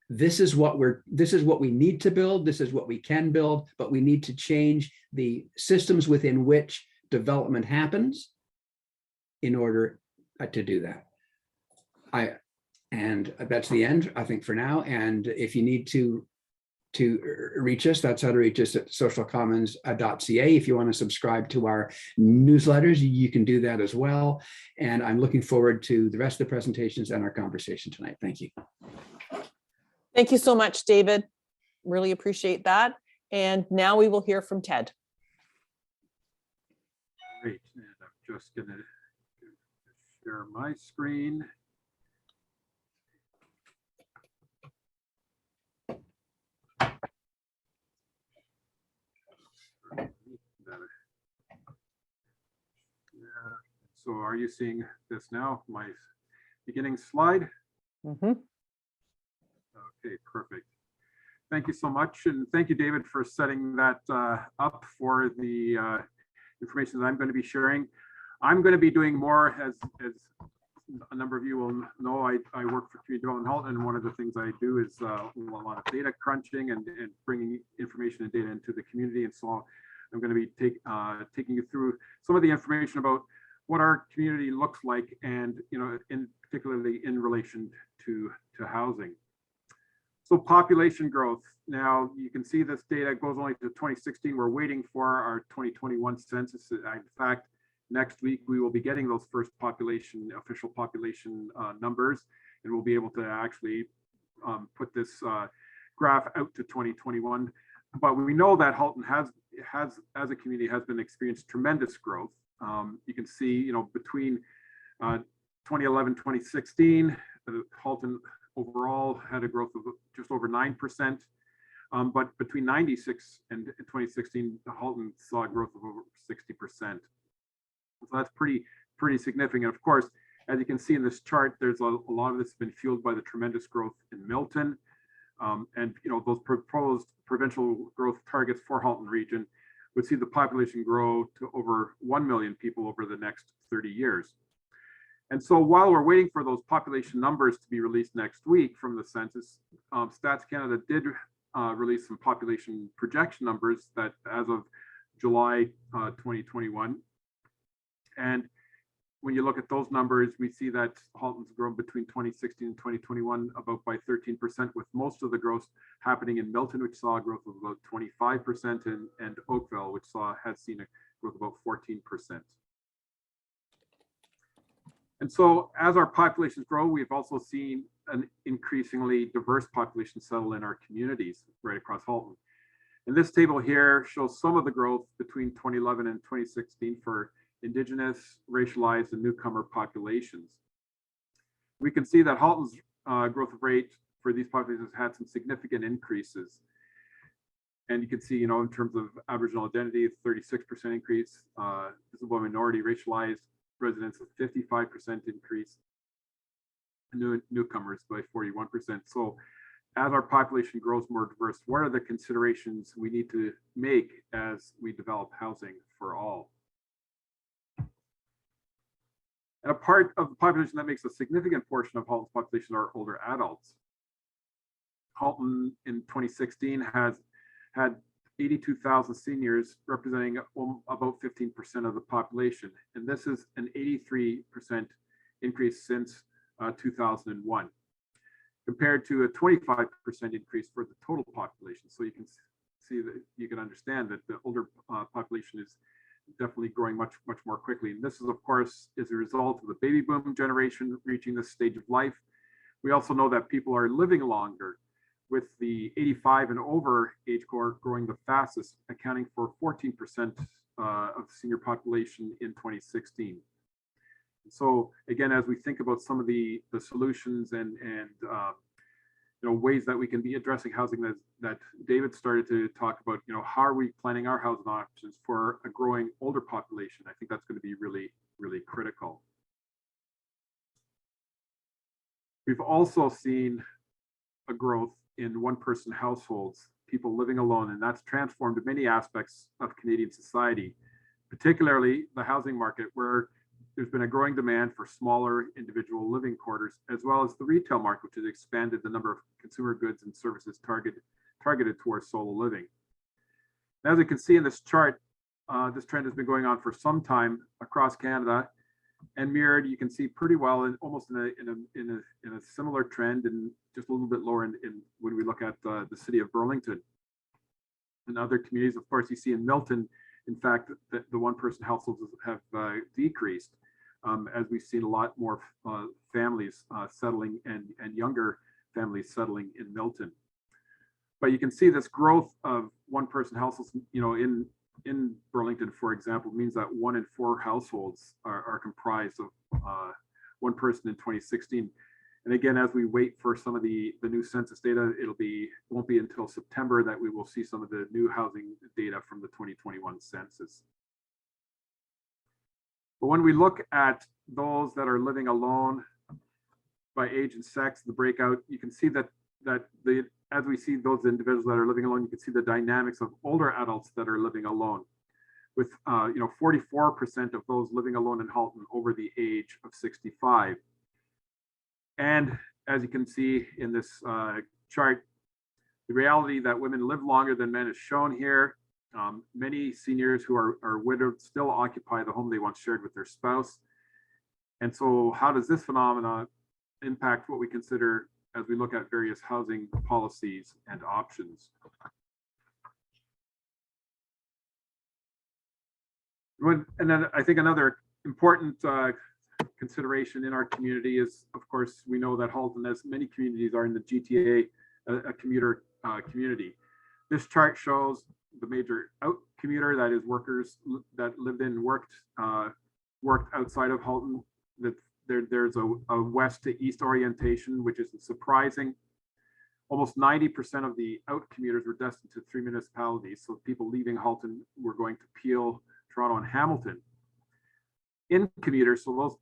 This is what we need to build. This is what we can build, but we need to change the systems within which development happens in order to do that. And that's the end, I think, for now. And if you need to to reach us. That's how to reach us at socialcommons.ca. If you want to subscribe to our newsletters, you can do that as well. And I'm looking forward to the rest of the presentations and our conversation tonight. Thank you. Thank you so much, David. Really appreciate that. And now we will hear from Ted. Great, and I'm just going to share my screen. So are you seeing this now? My beginning slide? Mm-hmm. Okay, perfect. Thank you so much. And thank you, David, for setting that up for the information that I'm going to be sharing. I'm going to be doing more, as a number of you will know, I work for Community Development Halton, and one of the things I do is a lot of data crunching and bringing information and data into the community. And so I'm going to be taking you through some of the information about what our community looks like, and particularly in relation to housing. So population growth. Now you can see this data goes only to 2016. We're waiting for our 2021 census. In fact, next week we will be getting those first official population numbers, and we'll be able to actually put this graph out to 2021. But we know that Halton has as a community has been experienced tremendous growth. You can see, between 2011, 2016, Halton overall had a growth of just over 9%. But between 96 and 2016, Halton saw a growth of over 60%. So that's pretty significant. Of course, as you can see in this chart, there's a lot of this has been fueled by the tremendous growth in Milton. And those proposed provincial growth targets for Halton region would see the population grow to over 1 million people over the next 30 years. And so while we're waiting for those population numbers to be released next week from the census, Stats Canada did release some population projection numbers that as of July 2021. And when you look at those numbers, we see that Halton's grown between 2016 and 2021 about by 13%, with most of the growth happening in Milton, which saw a growth of about 25%, and Oakville, which has seen a growth of about 14%. And so as our populations grow, we've also seen an increasingly diverse population settle in our communities right across Halton. And this table here shows some of the growth between 2011 and 2016 for Indigenous, racialized, and newcomer populations. We can see that Halton's growth rate for these populations had some significant increases. And you can see, in terms of Aboriginal identity, 36% increase, visible minority racialized residents, a 55% increase, and newcomers by 41%. So as our population grows more diverse, what are the considerations we need to make as we develop housing for all? And a part of the population that makes a significant portion of Halton's population are older adults. Halton in 2016 has had 82,000 seniors, representing about 15% of the population. And this is an 83% increase since 2001, compared to a 25% increase for the total population. So you can see that, you can understand that the older population is definitely growing much more quickly. And this is, of course, as a result of the baby boom generation reaching this stage of life. We also know that people are living longer, with the 85 and over age cohort growing the fastest, accounting for 14% of the senior population in 2016. So again, as we think about some of the solutions and ways that we can be addressing housing that David started to talk about, how are we planning our housing options for a growing older population? I think that's going to be really, really critical. We've also seen a growth in one-person households, people living alone, and that's transformed many aspects of Canadian society, particularly the housing market, where there's been a growing demand for smaller individual living quarters, as well as the retail market, which has expanded the number of consumer goods and services targeted towards solo living. As you can see in this chart, this trend has been going on for some time across Canada, and mirrored, you can see pretty well, and almost in a similar trend, and just a little bit lower in when we look at the city of Burlington and other communities. Of course, you see in Milton, in fact, that the one-person households have decreased, as we've seen a lot more families settling and younger families settling in Milton. But you can see this growth of one-person households, you know, in Burlington, for example, means that 1 in 4 households are comprised of one person in 2016. And again, as we wait for some of the new census data, won't be until September that we will see some of the new housing data from the 2021 census. But when we look at those that are living alone by age and sex, the breakout, you can see that as we see those individuals that are living alone, you can see the dynamics of older adults that are living alone, with 44% of those living alone in Halton over the age of 65. And as you can see in this chart, the reality that women live longer than men is shown here. Many seniors who are widowed still occupy the home they once shared with their spouse. And so how does this phenomenon impact what we consider as we look at various housing policies and options? And then I think another important consideration in our community is, of course, we know that Halton, as many communities are in the GTA, a commuter community. This chart shows the major out commuter, that is workers that lived in and worked outside of Halton. That there's a west to east orientation, which isn't surprising. Almost 90% of the out commuters were destined to 3 municipalities. So people leaving Halton were going to Peel, Toronto, and Hamilton. In commuters, so those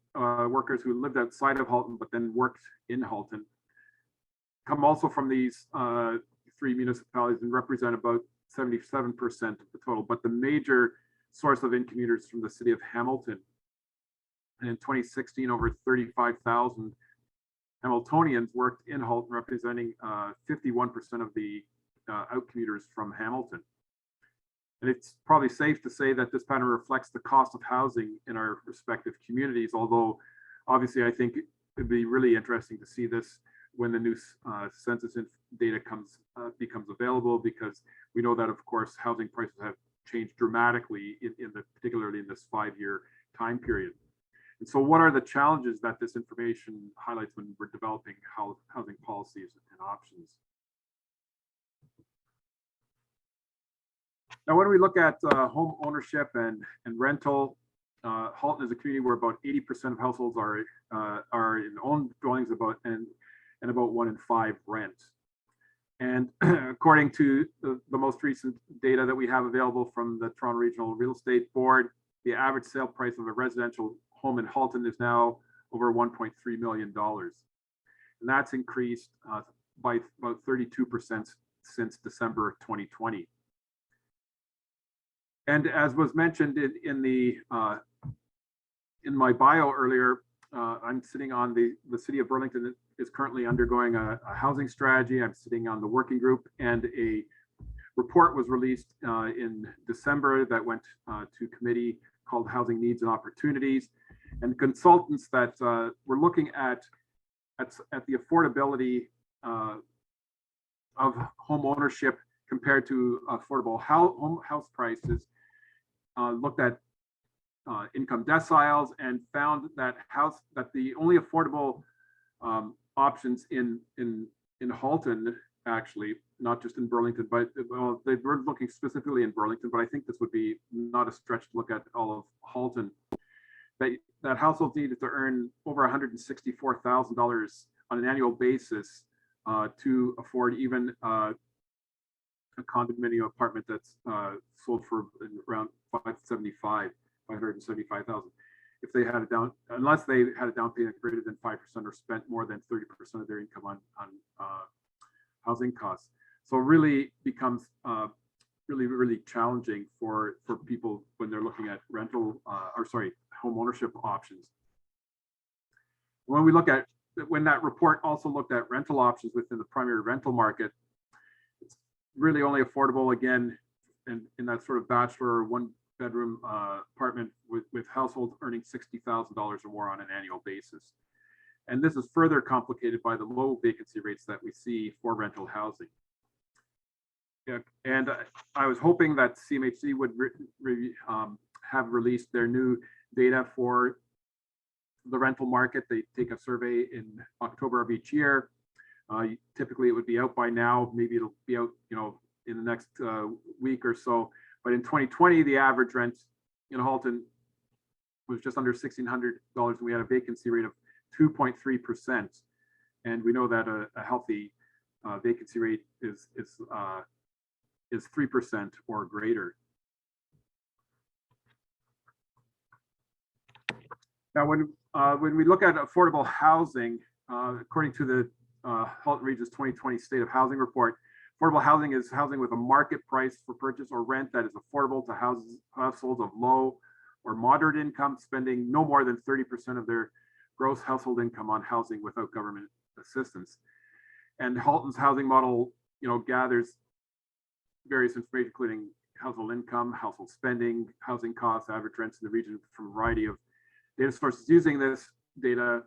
workers who lived outside of Halton but then worked in Halton, come also from these 3 municipalities and represent about 77% of the total. But the major source of in-commuters from the city of Hamilton. And in 2016, over 35,000 Hamiltonians worked in Halton, representing 51% of the out-commuters from Hamilton. And it's probably safe to say that this pattern reflects the cost of housing in our respective communities, although obviously I think it'd be really interesting to see this when the new census data becomes available, because we know that, of course, housing prices have changed dramatically particularly in this 5-year time period. And so what are the challenges that this information highlights when we're developing housing policies and options? Now, when we look at home ownership and rental, Halton is a community where about 80% of households are in owned dwellings, and about 1 in 5 rent. And according to the most recent data that we have available from the Toronto Regional Real Estate Board, the average sale price of a residential home in Halton is now over $1.3 million. And that's increased by about 32% since December 2020. And as was mentioned in my bio earlier, I'm sitting on the city of Burlington is currently undergoing a housing strategy. I'm sitting on the working group, and a report was released in December that went to committee called Housing Needs and Opportunities. And consultants that were looking at the affordability of home ownership compared to affordable house prices, looked at income deciles and found that the only affordable options in Halton, actually, not just in Burlington, but they were looking specifically in Burlington, but I think this would be not a stretch to look at all of Halton. That households needed to earn over $164,000 on an annual basis to afford even a condominium apartment that's sold for around $575,000. If they had unless they had a down payment greater than 5% or spent more than 30% of their income on housing costs. So really becomes really challenging for people when they're looking at home ownership options. When that report also looked at rental options within the primary rental market, it's really only affordable, again, in that sort of bachelor or 1 bedroom apartment with households earning $60,000 or more on an annual basis. And this is further complicated by the low vacancy rates that we see for rental housing. Yeah, and I was hoping that CMHC would have released their new data for the rental market. They take a survey in October of each year. Typically, it would be out by now. Maybe it'll be out, in the next week or so. But in 2020, the average rent in Halton was just under $1,600, and we had a vacancy rate of 2.3%. And we know that a healthy vacancy rate is 3% or greater. Now, when we look at affordable housing, according to the Halton Region's 2020 State of Housing Report, affordable housing is housing with a market price for purchase or rent that is affordable to households of low or moderate income, spending no more than 30% of their gross household income on housing without government assistance. And Halton's housing model, gathers various information, including household income, household spending, housing costs, average rents in the region from a variety of data sources. Using this data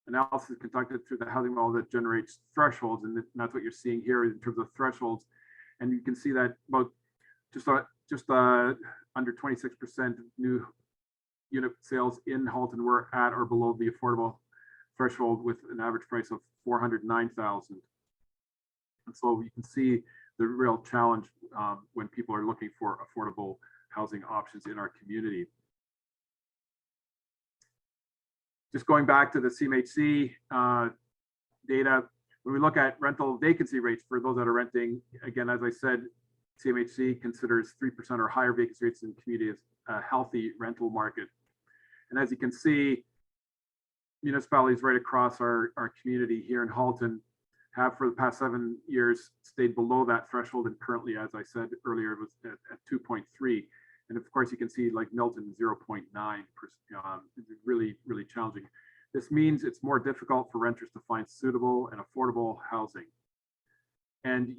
analysis conducted through the housing model that generates thresholds, and that's what you're seeing here in terms of thresholds. And you can see that about just under 26% new unit sales in Halton were at or below the affordable threshold, with an average price of $409,000. And so you can see the real challenge when people are looking for affordable housing options in our community. Just going back to the CMHC data, when we look at rental vacancy rates for those that are renting, again, as I said, CMHC considers 3% or higher vacancy rates in community as a healthy rental market. And as you can see, municipalities right across our community here in Halton have for the past 7 years stayed below that threshold, and currently, as I said earlier, it was at 2.3. And of course, you can see like Milton 0.9%. Really, really challenging. This means it's more difficult for renters to find suitable and affordable housing. And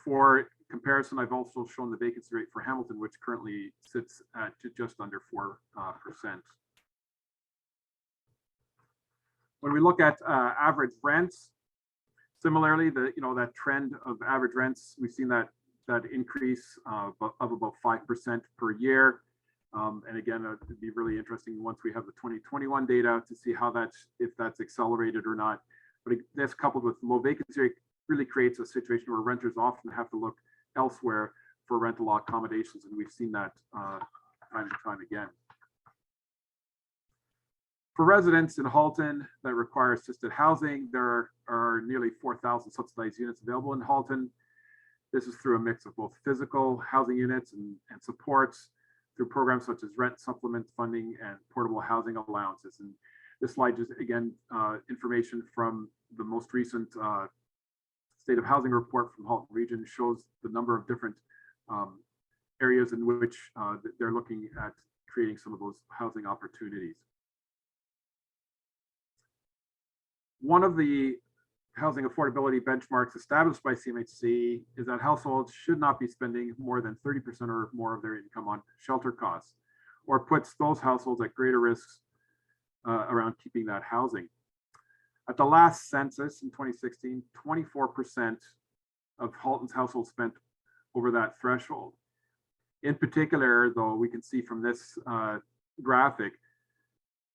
for comparison, I've also shown the vacancy rate for Hamilton, which currently sits at just under 4%. When we look at average rents, similarly, that trend of average rents, we've seen that increase of about 5% per year. And again, it'd be really interesting once we have the 2021 data to see how if that's accelerated or not. But this, coupled with low vacancy rate, really creates a situation where renters often have to look elsewhere for rental accommodations, and we've seen that time and time again. For residents in Halton that require assisted housing, there are nearly 4,000 subsidized units available in Halton. This is through a mix of both physical housing units and supports through programs such as rent supplement funding and portable housing allowances. And this slide just, again, information from the most recent State of Housing Report from Halton Region shows the number of different areas in which they're looking at creating some of those housing opportunities. One of the housing affordability benchmarks established by CMHC is that households should not be spending more than 30% or more of their income on shelter costs, or puts those households at greater risks around keeping that housing. At the last census in 2016, 24% of Halton's households spent over that threshold. In particular, though, we can see from this graphic,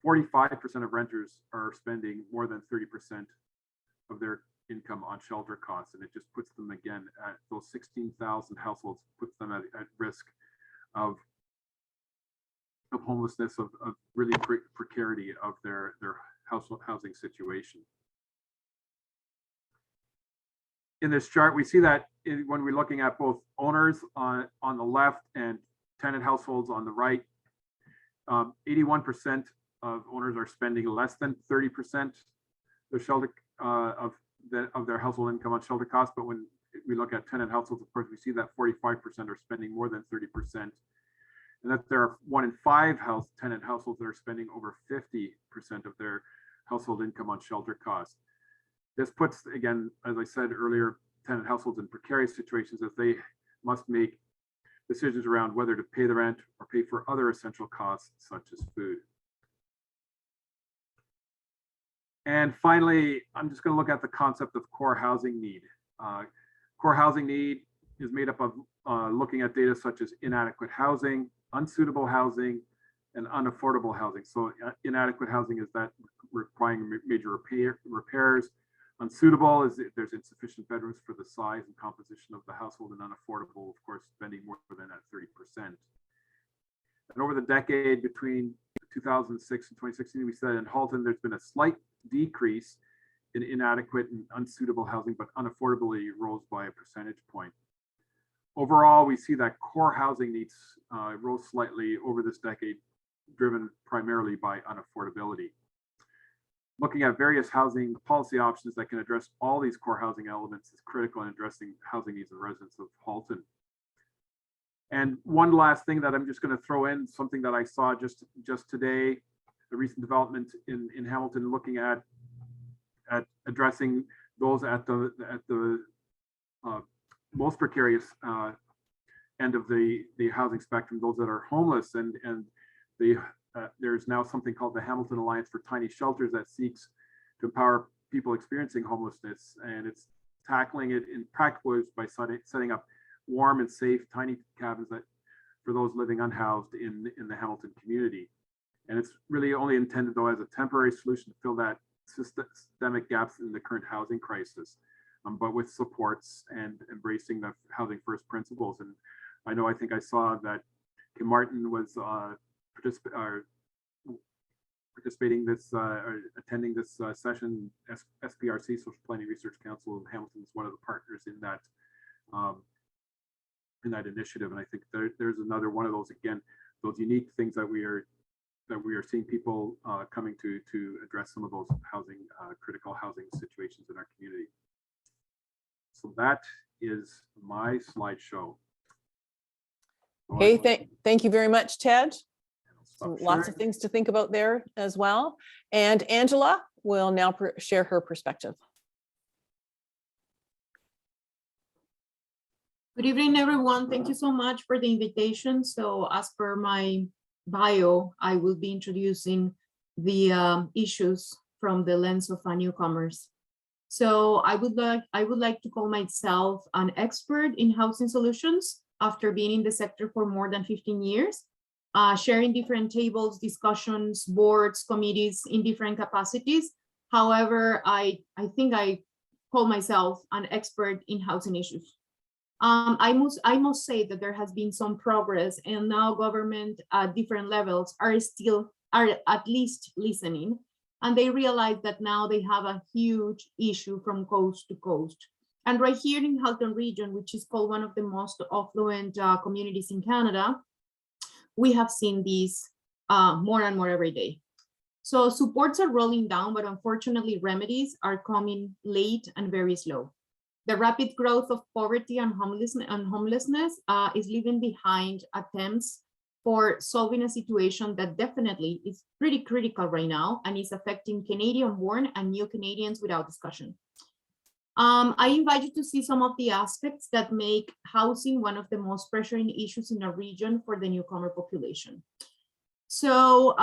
45% of renters are spending more than 30% of their income on shelter costs, and it just puts them again at those 16,000 households, puts them at risk of homelessness, of really precarity of their household housing situation. In this chart, we see that when we're looking at both owners on the left and tenant households on the right, 81% of owners are spending less than 30% their shelter of their household income on shelter costs. But when we look at tenant households, of course, we see that 45% are spending more than 30%, and that there are 1 in 5 tenant households that are spending over 50% of their household income on shelter costs. This puts, again, as I said earlier, tenant households in precarious situations as they must make decisions around whether to pay the rent or pay for other essential costs such as food. And finally, I'm just going to look at the concept of core housing need. Core housing need is made up of looking at data such as inadequate housing, unsuitable housing, and unaffordable housing. So inadequate housing is that requiring major repairs. Unsuitable is if there's insufficient bedrooms for the size and composition of the household, and unaffordable, of course, spending more than that 30%. And over the decade between 2006 and 2016, we said in Halton, there's been a slight decrease in inadequate and unsuitable housing, but unaffordability rose by a percentage point. Overall, we see that core housing needs rose slightly over this decade, driven primarily by unaffordability. Looking at various housing policy options that can address all these core housing elements is critical in addressing housing needs of residents of Halton. And one last thing that I'm just going to throw in, something that I saw just today, the recent development in Hamilton, looking at addressing those at the most precarious end of the housing spectrum, those that are homeless, and there's now something called the Hamilton Alliance for Tiny Shelters that seeks to empower people experiencing homelessness, and it's tackling it in practical ways by setting up warm and safe tiny cabins that for those living unhoused in the Hamilton community. And it's really only intended though as a temporary solution to fill that systemic gaps in the current housing crisis, but with supports and embracing the housing first principles. And I think I saw that Kim Martin was participating this attending this session. SPRC, Social Planning Research Council of Hamilton, is one of the partners in that initiative. And I think there's another one of those, again, those unique things that we are seeing people coming to address some of those housing critical housing situations in our community. So that is my slideshow. Okay, thank you very much, Ted. Stop Lots of sharing. things to think about there as well. And Angela will now share her perspective. Good evening, everyone. Thank you so much for the invitation. So as per my bio, I will be introducing the issues from the lens of newcomers. So I would like to call myself an expert in housing solutions after being in the sector for more than 15 years, sharing different tables, discussions, boards, committees in different capacities. However, I think I call myself an expert in housing issues. I must say that there has been some progress, and now government at different levels are at least listening, and they realize that now they have a huge issue from coast to coast. And right here in Halton region, which is called one of the most affluent communities in Canada, we have seen these more and more every day. So supports are rolling down, but unfortunately remedies are coming late and very slow. The rapid growth of poverty and homelessness is leaving behind attempts for solving a situation that definitely is pretty critical right now and is affecting Canadian-born and new Canadians without discussion. I invite you to see some of the aspects that make housing one of the most pressuring issues in our region for the newcomer population. So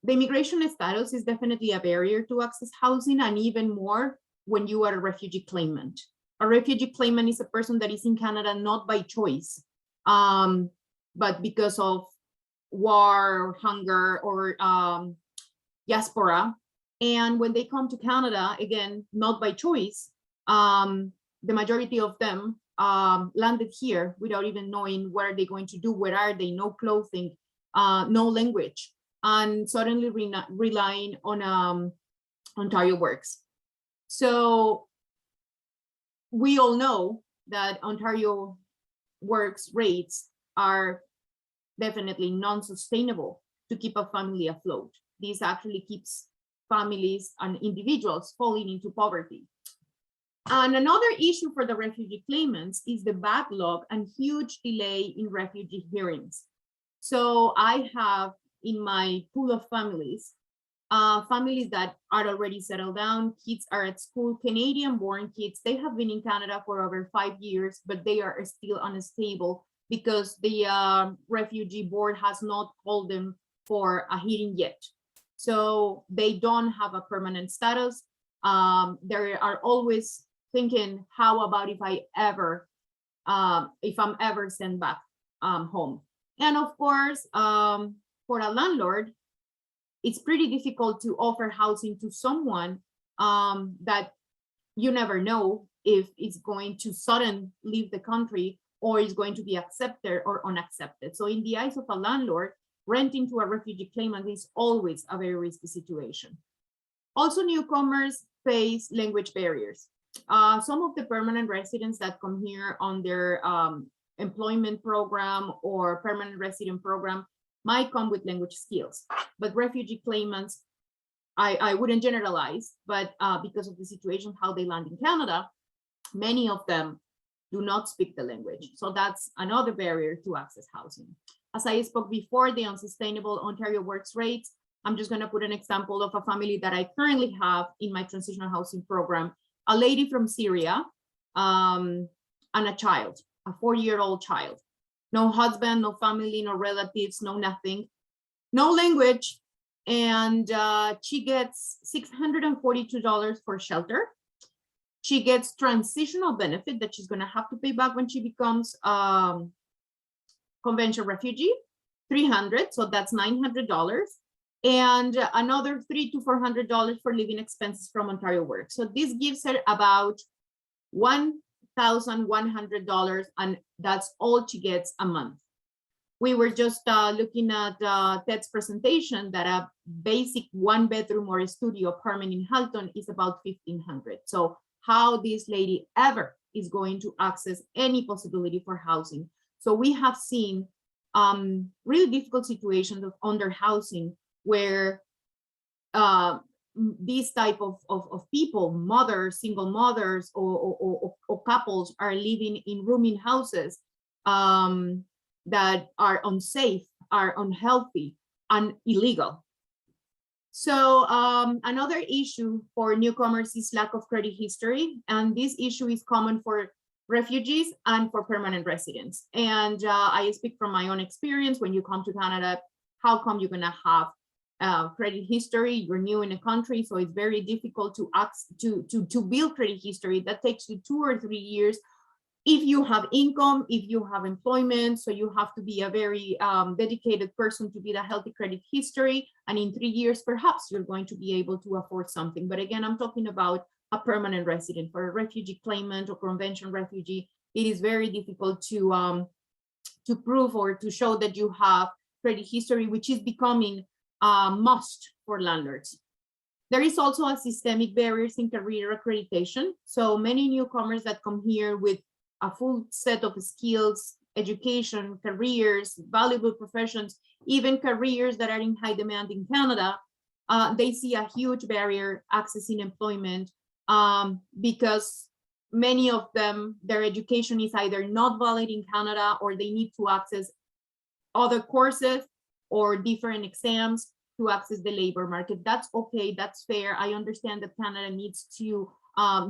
the immigration status is definitely a barrier to access housing, and even more when you are a refugee claimant. A refugee claimant is a person that is in Canada not by choice, but because of war, hunger, or diaspora. And when they come to Canada, again, not by choice, the majority of them landed here without even knowing what are they going to do, where are they, no clothing, no language, and suddenly relying on Ontario Works. So we all know that Ontario Works rates are definitely non-sustainable to keep a family afloat. This actually keeps families and individuals falling into poverty. And another issue for the refugee claimants is the backlog and huge delay in refugee hearings. So I have in my pool of families, families that are already settled down, kids are at school, Canadian-born kids, they have been in Canada for over 5 years, but they are still unstable because the refugee board has not called them for a hearing yet. So they don't have a permanent status. They are always thinking, how about if I'm ever sent back home? And of course, for a landlord, it's pretty difficult to offer housing to someone that you never know if it's going to suddenly leave the country or is going to be accepted or unaccepted. So in the eyes of a landlord, renting to a refugee claimant is always a very risky situation. Also, newcomers face language barriers. Some of the permanent residents that come here on their employment program or permanent resident program might come with language skills, but refugee claimants, I wouldn't generalize, but because of the situation, how they land in Canada, many of them do not speak the language. So that's another barrier to access housing. As I spoke before, the unsustainable Ontario works rates, I'm just going to put an example of a family that I currently have in my transitional housing program, a lady from Syria and a child, a 4-year-old child. No husband, no family, no relatives, no nothing, no language. And she gets $642 for shelter. She gets transitional benefit that she's going to have to pay back when she becomes conventional refugee, $300, so that's $900, and another $300 to $400 for living expenses from Ontario Work. So this gives her about $1,100, and that's all she gets a month. We were just looking at Ted's presentation that a basic 1-bedroom or a studio apartment in Halton is about $1,500. So how this lady ever is going to access any possibility for housing. So we have seen really difficult situations of under housing where these type of people, mothers, single mothers, or couples are living in rooming houses that are unsafe, are unhealthy, and illegal. So another issue for newcomers is lack of credit history, and this issue is common for refugees and for permanent residents. And I speak from my own experience. When you come to Canada, how come you're gonna have credit history? You're new in the country, so it's very difficult to build credit history. That takes you 2 or 3 years. If you have income, if you have employment, so you have to be a very dedicated person to build a healthy credit history. And in 3 years, perhaps you're going to be able to afford something. But again, I'm talking about a permanent resident. For a refugee claimant or conventional refugee, it is very difficult to prove or to show that you have credit history, which is becoming a must for landlords. There is also a systemic barriers in career accreditation. So many newcomers that come here with a full set of skills, education, careers, valuable professions, even careers that are in high demand in Canada, they see a huge barrier accessing employment because many of them, their education is either not valid in Canada or they need to access other courses or different exams to access the labor market. That's okay, that's fair. I understand that Canada needs to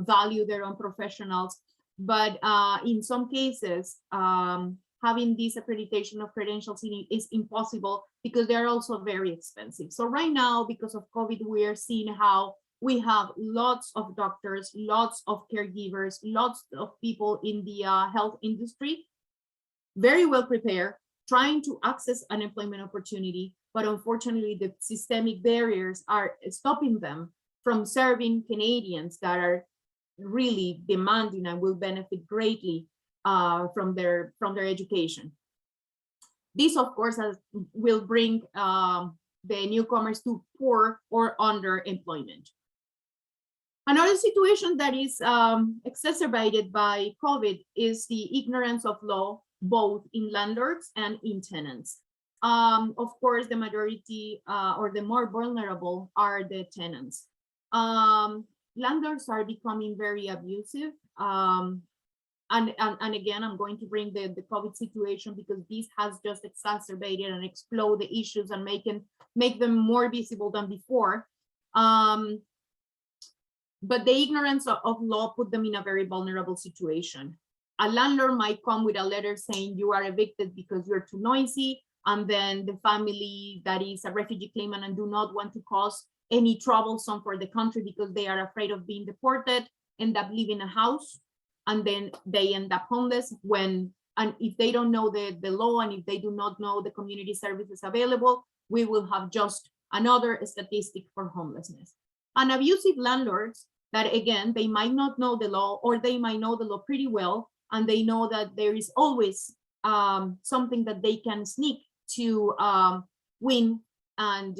value their own professionals, but in some cases, having this accreditation of credentials is impossible because they're also very expensive. So right now, because of COVID, we are seeing how we have lots of doctors, lots of caregivers, lots of people in the health industry, very well prepared, trying to access an employment opportunity, but unfortunately the systemic barriers are stopping them from serving Canadians that are really demanding and will benefit greatly from their education. This, of course, will bring the newcomers to poor or underemployment. Another situation that is exacerbated by COVID is the ignorance of law, both in landlords and in tenants. Of course, the majority or the more vulnerable are the tenants. Landlords are becoming very abusive. And again, I'm going to bring the COVID situation because this has just exacerbated and exploded the issues and make them more visible than before. But the ignorance of law put them in a very vulnerable situation. a landlord might come with a letter saying you are evicted because you're too noisy, and then the family that is a refugee claimant and do not want to cause any troublesome for the country because they are afraid of being deported, end up leaving a house, and then they end up homeless and if they don't know the law and if they do not know the community services available, we will have just another statistic for homelessness. And abusive landlords that, again, they might not know the law, or they might know the law pretty well, and they know that there is always something that they can sneak to win and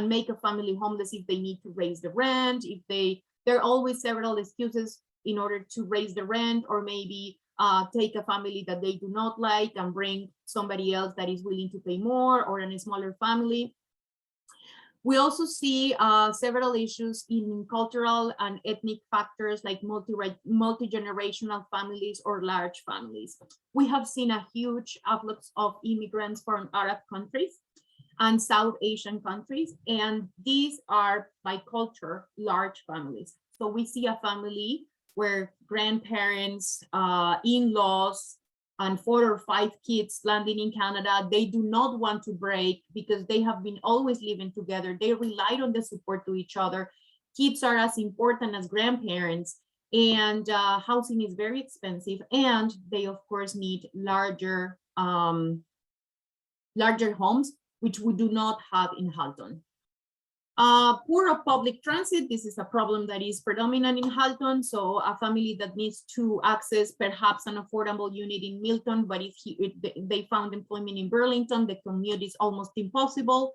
make a family homeless if they need to raise the rent, there are always several excuses in order to raise the rent, or maybe take a family that they do not like and bring somebody else that is willing to pay more, or in a smaller family. We also see several issues in cultural and ethnic factors like multi-generational families or large families. We have seen a huge afflux of immigrants from Arab countries and South Asian countries, and these are by culture large families. So we see a family where grandparents, in-laws, and 4 or 5 kids landing in Canada, they do not want to break because they have been always living together. They relied on the support to each other. Kids are as important as grandparents, and housing is very expensive, and they of course need larger homes, which we do not have in Halton. Poor public transit, this is a problem that is predominant in Halton. So a family that needs to access perhaps an affordable unit in Milton, but if they found employment in Burlington, the commute is almost impossible.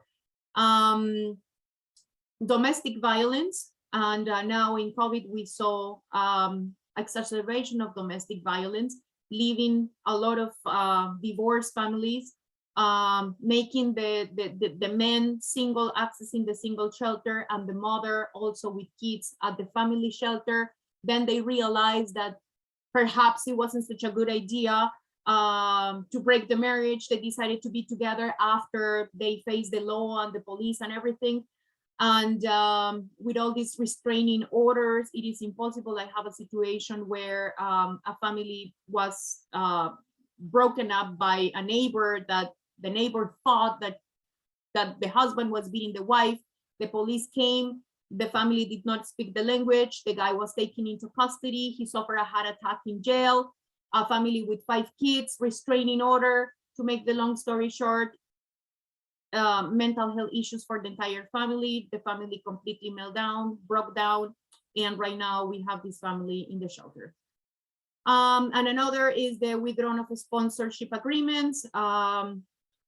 Domestic violence, and now in COVID, we saw exacerbation of domestic violence, leaving a lot of divorced families, making the men single, accessing the single shelter, and the mother also with kids at the family shelter. Then they realized that perhaps it wasn't such a good idea to break the marriage. They decided to be together after they faced the law and the police and everything. And with all these restraining orders, it is impossible. I have a situation where a family was broken up by a neighbor that the neighbor thought that the husband was beating the wife. The police came. The family did not speak the language. The guy was taken into custody. He suffered a heart attack in jail. A family with 5 kids, restraining order. To make the long story short, mental health issues for the entire family. The family completely broke down. And right now we have this family in the shelter. And another is the withdrawal of sponsorship agreements.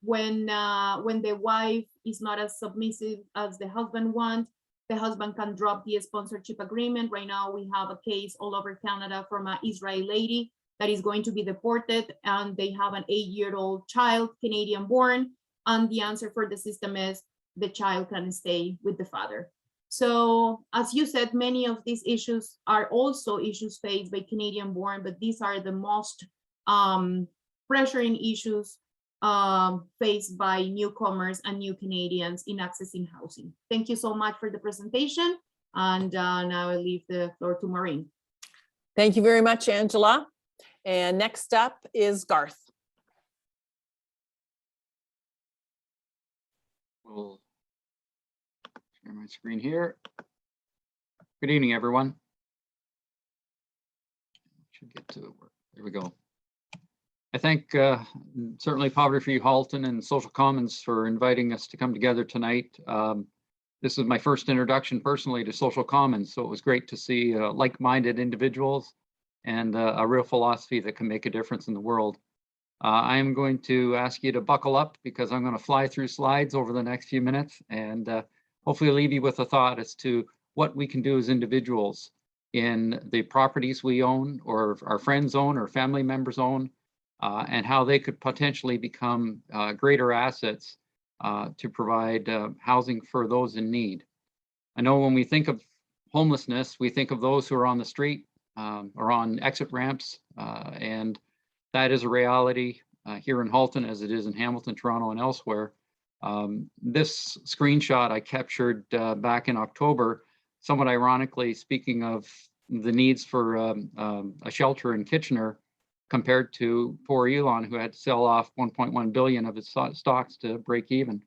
When the wife is not as submissive as the husband wants, the husband can drop the sponsorship agreement. Right now, we have a case all over Canada from an Israeli lady that is going to be deported, and they have an 8-year-old child, Canadian born, and the answer for the system is the child can stay with the father. So, as you said, many of these issues are also issues faced by Canadian born, but these are the most pressuring issues faced by newcomers and new Canadians in accessing housing. Thank you so much for the presentation. And now I leave the floor to Maureen. Thank you very much, Angela. And next up is Garth. We'll share my screen here. Good evening, everyone. Should get to work. There we go. I thank certainly Poverty Free Halton and Social Commons for inviting us to come together tonight. This is my first introduction personally to Social Commons, so it was great to see like-minded individuals and a real philosophy that can make a difference in the world. I am going to ask you to buckle up because I'm going to fly through slides over the next few minutes and hopefully leave you with a thought as to what we can do as individuals in the properties we own or our friends own or family members own. And how they could potentially become greater assets to provide housing for those in need. I know when we think of homelessness, we think of those who are on the street or on exit ramps, and that is a reality here in Halton as it is in Hamilton, Toronto, and elsewhere. This screenshot I captured back in October, somewhat ironically, speaking of the needs for a shelter in Kitchener. compared to poor Elon, who had to sell off 1.1 billion of its stocks to break even.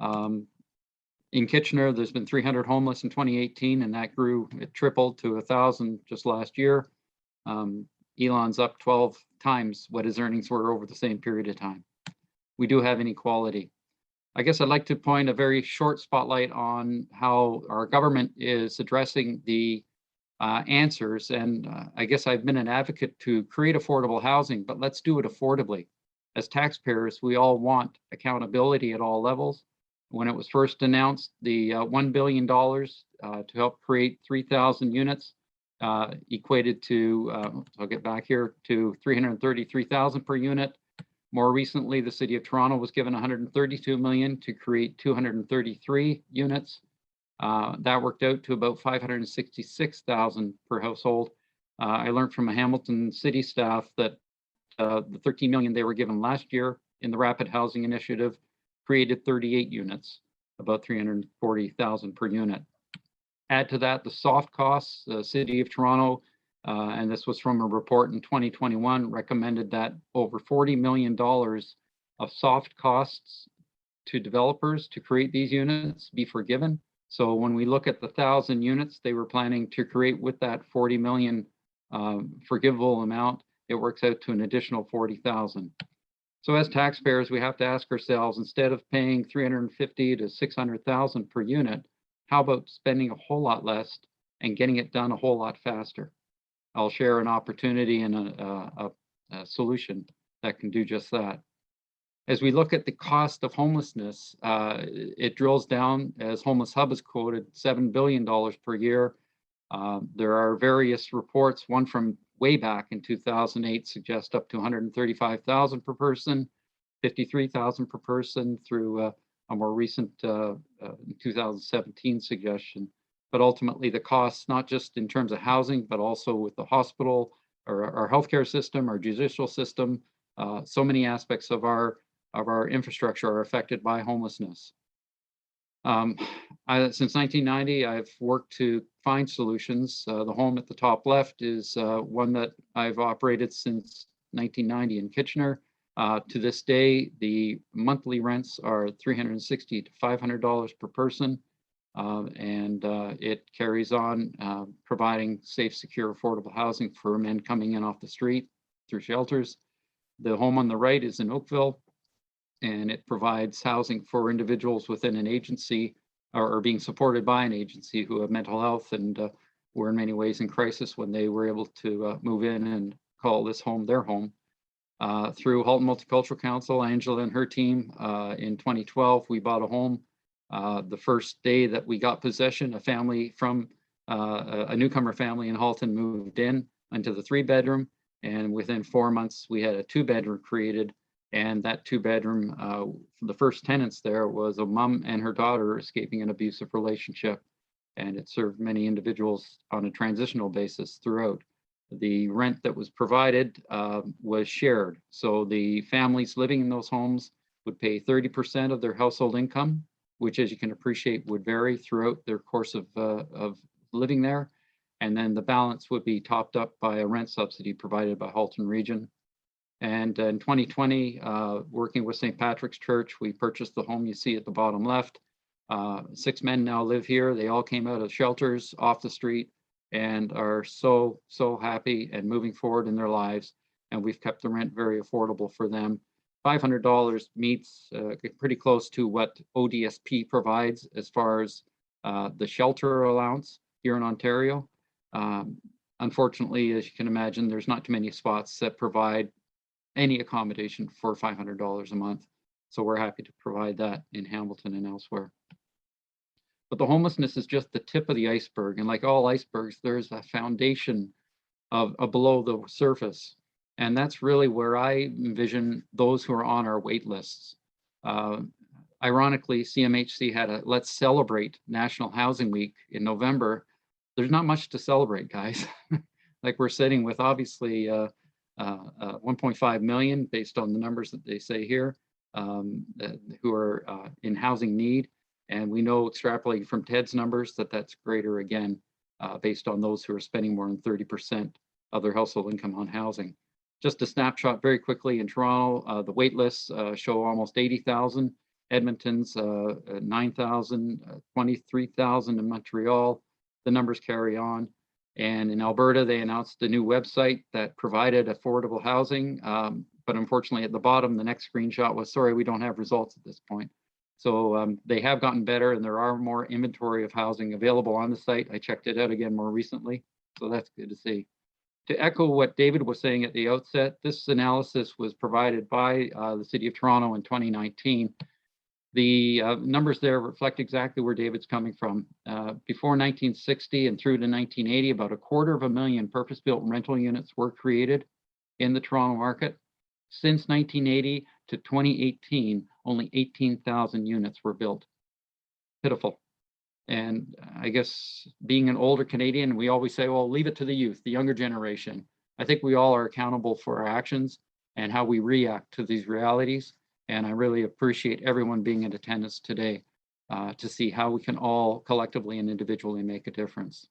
In Kitchener, there's been 300 homeless in 2018, and that grew, it tripled to 1,000 just last year. Elon's up 12 times what his earnings were over the same period of time. We do have inequality. I guess I'd like to point a very short spotlight on how our government is addressing the answers. And I guess I've been an advocate to create affordable housing, but let's do it affordably. As taxpayers, we all want accountability at all levels. When it was first announced, the $1 billion to help create 3,000 units equated to, I'll get back here, to 333,000 per unit. More recently, the City of Toronto was given 132 million to create 233 units. That worked out to about 566,000 per household. I learned from a Hamilton City staff that the 13 million they were given last year in the Rapid Housing Initiative created 38 units, about 340,000 per unit. Add to that the soft costs. The City of Toronto, and this was from a report in 2021, recommended that over $40 million of soft costs to developers to create these units be forgiven. So when we look at the 1,000 units they were planning to create with that 40 million forgivable amount, it works out to an additional 40,000. So as taxpayers, we have to ask ourselves, instead of paying 350 to 600,000 per unit, how about spending a whole lot less and getting it done a whole lot faster? I'll share an opportunity and a solution that can do just that. As we look at the cost of homelessness, it drills down, as Homeless Hub has quoted, $7 billion per year. There are various reports, one from way back in 2008 suggests up to 135,000 per person, 53,000 per person through a more recent 2017 suggestion. But ultimately the costs, not just in terms of housing, but also with the hospital, or our healthcare system, our judicial system, so many aspects of our infrastructure are affected by homelessness. Since 1990, I've worked to find solutions. The home at the top left is one that I've operated since 1990 in Kitchener. To this day, the monthly rents are $360 to $500 per person, and it carries on providing safe, secure, affordable housing for men coming in off the street through shelters. The home on the right is in Oakville, and it provides housing for individuals within an agency or being supported by an agency who have mental health and were in many ways in crisis when they were able to move in and call this home their home. Through Halton Multicultural Council, Angela and her team, in 2012, we bought a home. The first day that we got possession, a family from a newcomer family in Halton moved in into the 3-bedroom, and within 4 months, we had a 2-bedroom created. And that 2-bedroom, the first tenants there was a mom and her daughter escaping an abusive relationship. And it served many individuals on a transitional basis throughout. The rent that was provided was shared. So the families living in those homes would pay 30% of their household income, which, as you can appreciate, would vary throughout their course of living there. And then the balance would be topped up by a rent subsidy provided by Halton Region. And in 2020, working with St. Patrick's Church, we purchased the home you see at the bottom left. 6 men now live here. They all came out of shelters off the street and are so happy and moving forward in their lives. And we've kept the rent very affordable for them. $500 meets pretty close to what ODSP provides as far as the shelter allowance here in Ontario. Unfortunately, as you can imagine, there's not too many spots that provide any accommodation for $500 a month. So we're happy to provide that in Hamilton and elsewhere. But the homelessness is just the tip of the iceberg. And like all icebergs, there's a foundation of below the surface. And that's really where I envision those who are on our wait lists. Ironically, CMHC had a Let's Celebrate National Housing Week in November. There's not much to celebrate, guys. Like we're sitting with obviously 1.5 million based on the numbers that they say here, who are in housing need. And we know, extrapolating from Ted's numbers, that that's greater again, based on those who are spending more than 30% of their household income on housing. Just a snapshot very quickly in Toronto, the wait lists show almost 80,000. Edmonton's 9,000, 23,000 in Montreal. The numbers carry on. And in Alberta, they announced a new website that provided affordable housing. But unfortunately, at the bottom, the next screenshot was, sorry, we don't have results at this point. So they have gotten better, and there are more inventory of housing available on the site. I checked it out again more recently, so that's good to see. To echo what David was saying at the outset, this analysis was provided by the City of Toronto in 2019. The numbers there reflect exactly where David's coming from. Before 1960 and through to 1980, about 250,000 purpose-built rental units were created in the Toronto market. Since 1980 to 2018, only 18,000 units were built. Pitiful. And I guess being an older Canadian, we always say, well, leave it to the youth, the younger generation. I think we all are accountable for our actions and how we react to these realities. And I really appreciate everyone being in attendance today to see how we can all collectively and individually make a difference.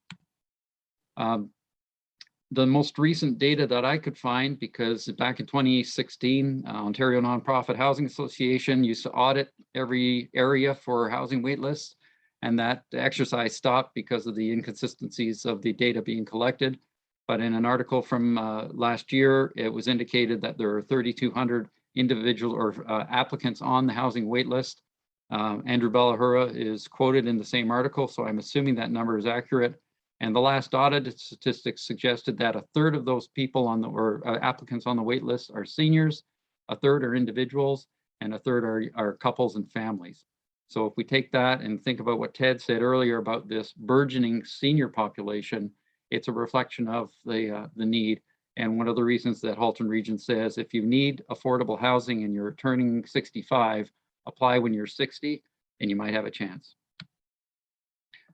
The most recent data that I could find, because back in 2016, Ontario Nonprofit Housing Association used to audit every area for housing waitlists, and that exercise stopped because of the inconsistencies of the data being collected. But in an article from last year, it was indicated that there are 3,200 individual or applicants on the housing waitlist. Andrew Bellahura is quoted in the same article, so I'm assuming that number is accurate. And the last audited statistics suggested that 1/3 of those people on the applicants on the wait list are seniors, 1/3 are individuals, and 1/3 are couples and families. So if we take that and think about what Ted said earlier about this burgeoning senior population, it's a reflection of the need. And one of the reasons that Halton Region says, if you need affordable housing and you're turning 65, apply when you're 60 and you might have a chance.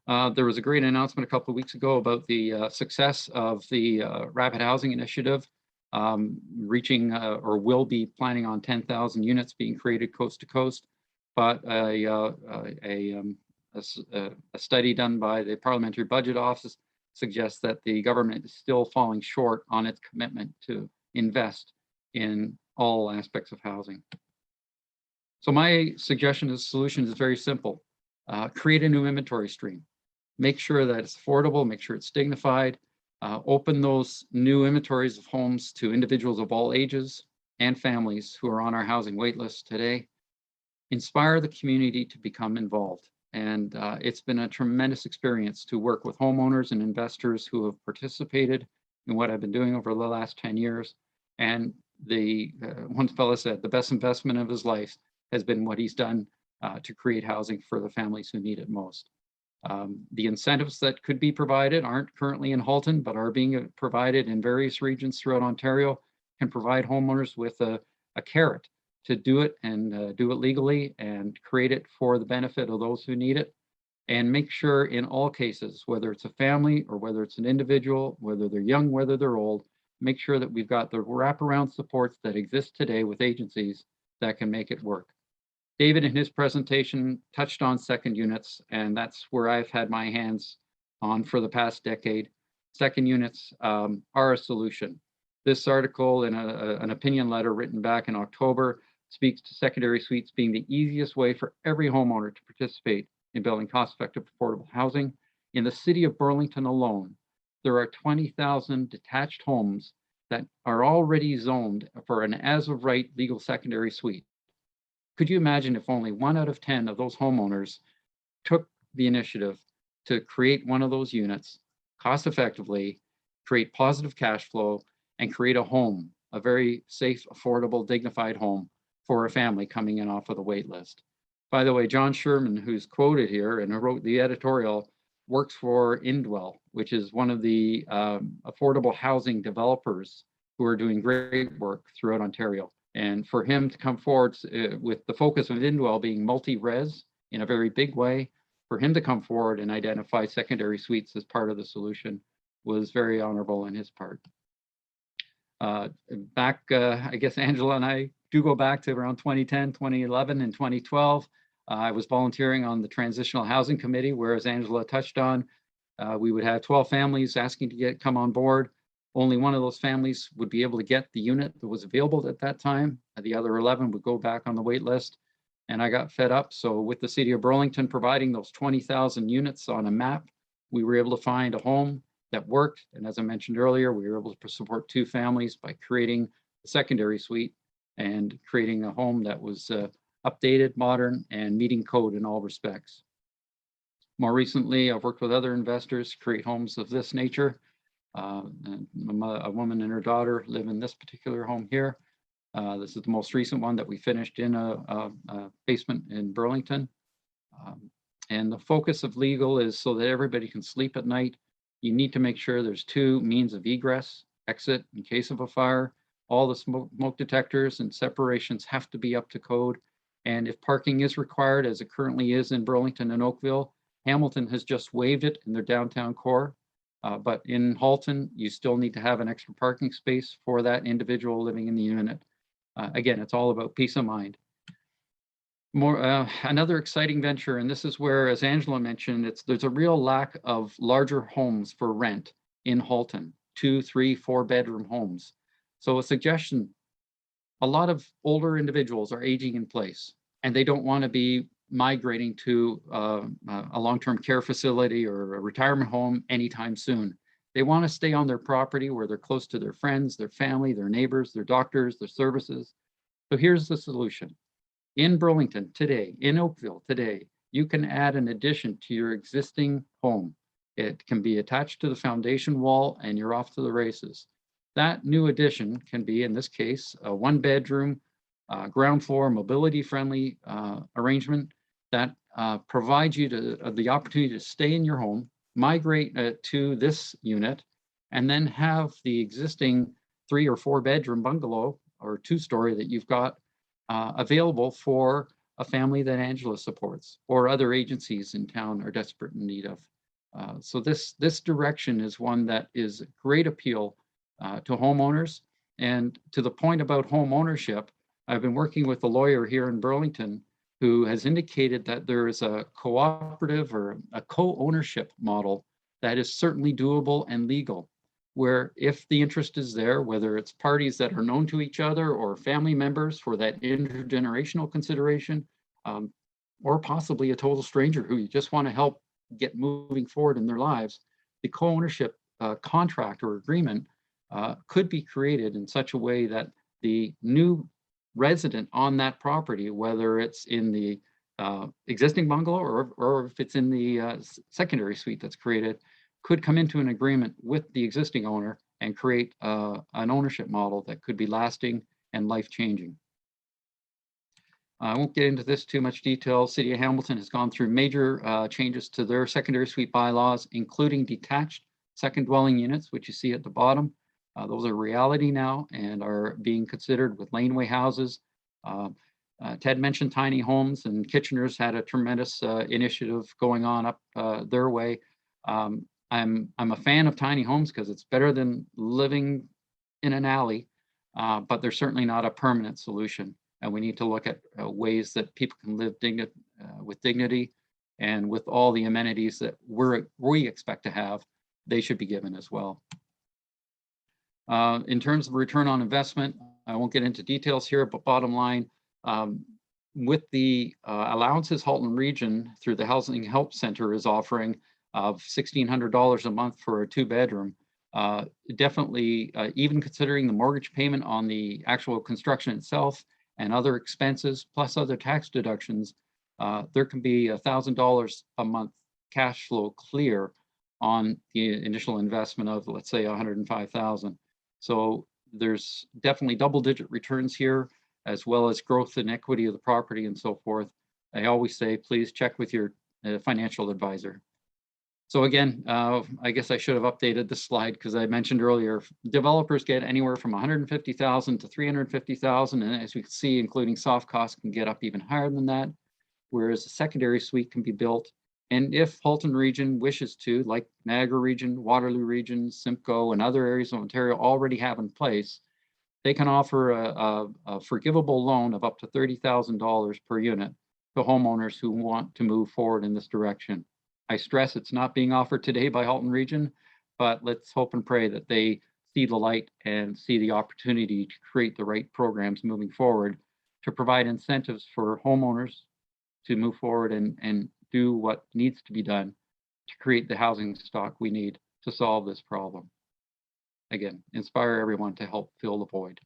There was a great announcement a couple of weeks ago about the success of the Rapid Housing Initiative, reaching or will be planning on 10,000 units being created coast to coast. But a study done by the Parliamentary Budget Office suggests that the government is still falling short on its commitment to invest in all aspects of housing. So my suggestion as a solution is very simple. Create a new inventory stream. Make sure that it's affordable, make sure it's dignified, open those new inventories of homes to individuals of all ages and families who are on our housing wait list today. Inspire the community to become involved. And it's been a tremendous experience to work with homeowners and investors who have participated in what I've been doing over the last 10 years. And one fellow said, the best investment of his life has been what he's done to create housing for the families who need it most. The incentives that could be provided aren't currently in Halton, but are being provided in various regions throughout Ontario, can provide homeowners with a carrot to do it and do it legally and create it for the benefit of those who need it. And make sure in all cases, whether it's a family or whether it's an individual, whether they're young, whether they're old, make sure that we've got the wraparound supports that exist today with agencies that can make it work. David in his presentation touched on second units, and that's where I've had my hands on for the past decade. Second units are a solution. This article in an opinion letter written back in October speaks to secondary suites being the easiest way for every homeowner to participate in building cost-effective affordable housing. In the city of Burlington alone, there are 20,000 detached homes that are already zoned for an as-of-right legal secondary suite. Could you imagine if only 1 out of 10 of those homeowners took the initiative to create one of those units cost-effectively, create positive cash flow, and create a home, a very safe, affordable, dignified home for a family coming in off of the wait list? By the way, John Sherman, who's quoted here and who wrote the editorial, works for Indwell, which is one of the affordable housing developers who are doing great work throughout Ontario. And for him to come forward with the focus of Indwell being multi-res in a very big way, for him to come forward and identify secondary suites as part of the solution was very honorable on his part. I guess Angela and I do go back to around 2010, 2011, and 2012. I was volunteering on the Transitional Housing Committee, where, as Angela touched on, we would have 12 families asking to come on board. Only one of those families would be able to get the unit that was available at that time. The other 11 would go back on the wait list. And I got fed up. So with the city of Burlington providing those 20,000 units on a map, we were able to find a home that worked. And as I mentioned earlier, we were able to support 2 families by creating a secondary suite and creating a home that was updated, modern, and meeting code in all respects. More recently, I've worked with other investors to create homes of this nature. And a woman and her daughter live in this particular home here. This is the most recent one that we finished in a basement in Burlington. And the focus of legal is so that everybody can sleep at night. You need to make sure there's 2 means of egress, exit in case of a fire. All the smoke detectors and separations have to be up to code. And if parking is required, as it currently is in Burlington and Oakville, Hamilton has just waived it in their downtown core. But in Halton, you still need to have an extra parking space for that individual living in the unit. Again, it's all about peace of mind. Another exciting venture, and this is where, as Angela mentioned, there's a real lack of larger homes for rent in Halton, 2, 3, 4 bedroom homes. So a suggestion, a lot of older individuals are aging in place and they don't want to be migrating to a long-term care facility or a retirement home anytime soon. They want to stay on their property where they're close to their friends, their family, their neighbors, their doctors, their services. So here's the solution. In Burlington today, in Oakville today, you can add an addition to your existing home. It can be attached to the foundation wall and you're off to the races. That new addition can be, in this case, a 1-bedroom, ground floor, mobility-friendly arrangement that provides you the opportunity to stay in your home, migrate to this unit, and then have the existing 3 or 4 bedroom bungalow or 2-story that you've got available for a family that Angela supports or other agencies in town are desperate in need of. So this direction is one that is a great appeal to homeowners. And to the point about home ownership, I've been working with a lawyer here in Burlington who has indicated that there is a cooperative or a co-ownership model that is certainly doable and legal, where if the interest is there, whether it's parties that are known to each other or family members for that intergenerational consideration, or possibly a total stranger who you just want to help get moving forward in their lives, the co-ownership contract or agreement could be created in such a way that the new resident on that property, whether it's in the existing bungalow or if it's in the secondary suite that's created, could come into an agreement with the existing owner and create an ownership model that could be lasting and life-changing. I won't get into this too much detail. City of Hamilton has gone through major changes to their secondary suite bylaws, including detached second dwelling units, which you see at the bottom. Those are reality now and are being considered with laneway houses. Ted mentioned tiny homes, and Kitchener's had a tremendous initiative going on up their way. I'm a fan of tiny homes because it's better than living in an alley, but they're certainly not a permanent solution. And we need to look at ways that people can live with dignity and with all the amenities that we expect to have, they should be given as well. In terms of return on investment, I won't get into details here, but bottom line, with the allowances Halton Region through the Housing Help Center is offering of $1,600 a month for a 2-bedroom, definitely, even considering the mortgage payment on the actual construction itself and other expenses, plus other tax deductions, there can be $1,000 a month cash flow clear on the initial investment of, let's say, $105,000. So there's definitely double-digit returns here, as well as growth and equity of the property and so forth. I always say, please check with your financial advisor. So again, I guess I should have updated this slide because I mentioned earlier, developers get anywhere from $150,000 to $350,000, and as we can see, including soft costs, can get up even higher than that, whereas a secondary suite can be built. And if Halton Region wishes to, like Niagara Region, Waterloo Region, Simcoe, and other areas of Ontario already have in place, they can offer a forgivable loan of up to $30,000 per unit to homeowners who want to move forward in this direction. I stress it's not being offered today by Halton Region, but let's hope and pray that they see the light and see the opportunity to create the right programs moving forward to provide incentives for homeowners to move forward and do what needs to be done to create the housing stock we need to solve this problem. Again, inspire everyone to help fill the void.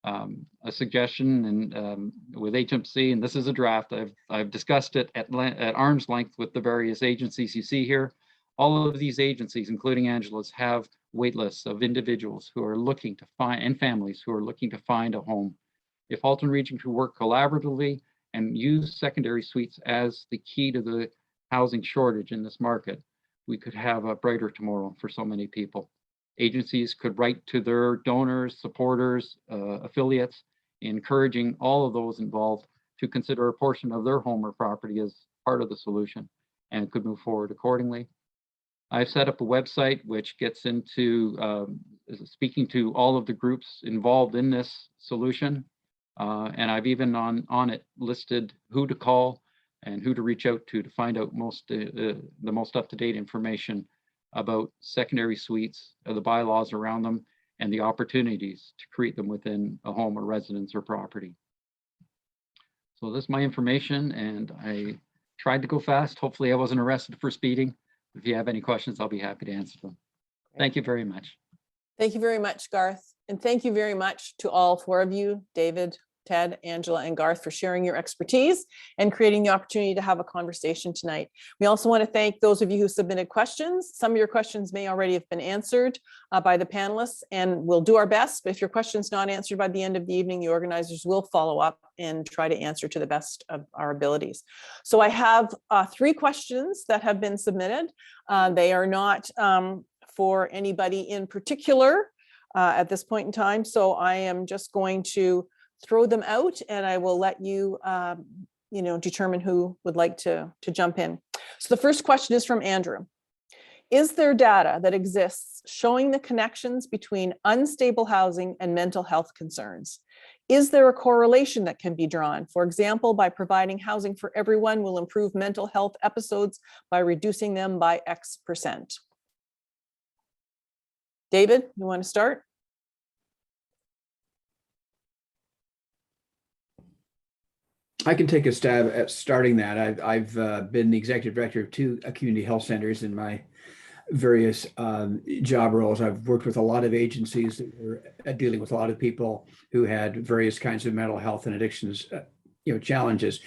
A suggestion, and with HMC, and this is a draft, I've discussed it at arm's length with the various agencies you see here. All of these agencies, including Angela's, have wait lists of individuals who are looking to find, and families who are looking to find a home. If Halton Region could work collaboratively and use secondary suites as the key to the housing shortage in this market, we could have a brighter tomorrow for so many people. Agencies could write to their donors, supporters, affiliates, encouraging all of those involved to consider a portion of their home or property as part of the solution, and could move forward accordingly. I've set up a website which gets into speaking to all of the groups involved in this solution. And I've even on it listed who to call and who to reach out to find out the most up-to-date information about secondary suites, the bylaws around them, and the opportunities to create them within a home or residence or property. So this is my information, and I tried to go fast. Hopefully I wasn't arrested for speeding. If you have any questions, I'll be happy to answer them. Thank you very much. Thank you very much, Garth. And thank you very much to all four of you, David, Ted, Angela, and Garth, for sharing your expertise and creating the opportunity to have a conversation tonight. We also want to thank those of you who submitted questions. Some of your questions may already have been answered by the panelists, and we'll do our best. But if your question's not answered by the end of the evening, the organizers will follow up and try to answer to the best of our abilities. So I have 3 questions that have been submitted. They are not for anybody in particular at this point in time. So I am just going to throw them out, and I will let you, determine who would like to jump in. So the first question is from Andrew. Is there data that exists showing the connections between unstable housing and mental health concerns? Is there a correlation that can be drawn? For example, by providing housing for everyone will improve mental health episodes by reducing them by X%. David, you want to start? I can take a stab at starting that. I've been the executive director of 2 community health centers in my various job roles. I've worked with a lot of agencies that were dealing with a lot of people who had various kinds of mental health and addictions, challenges.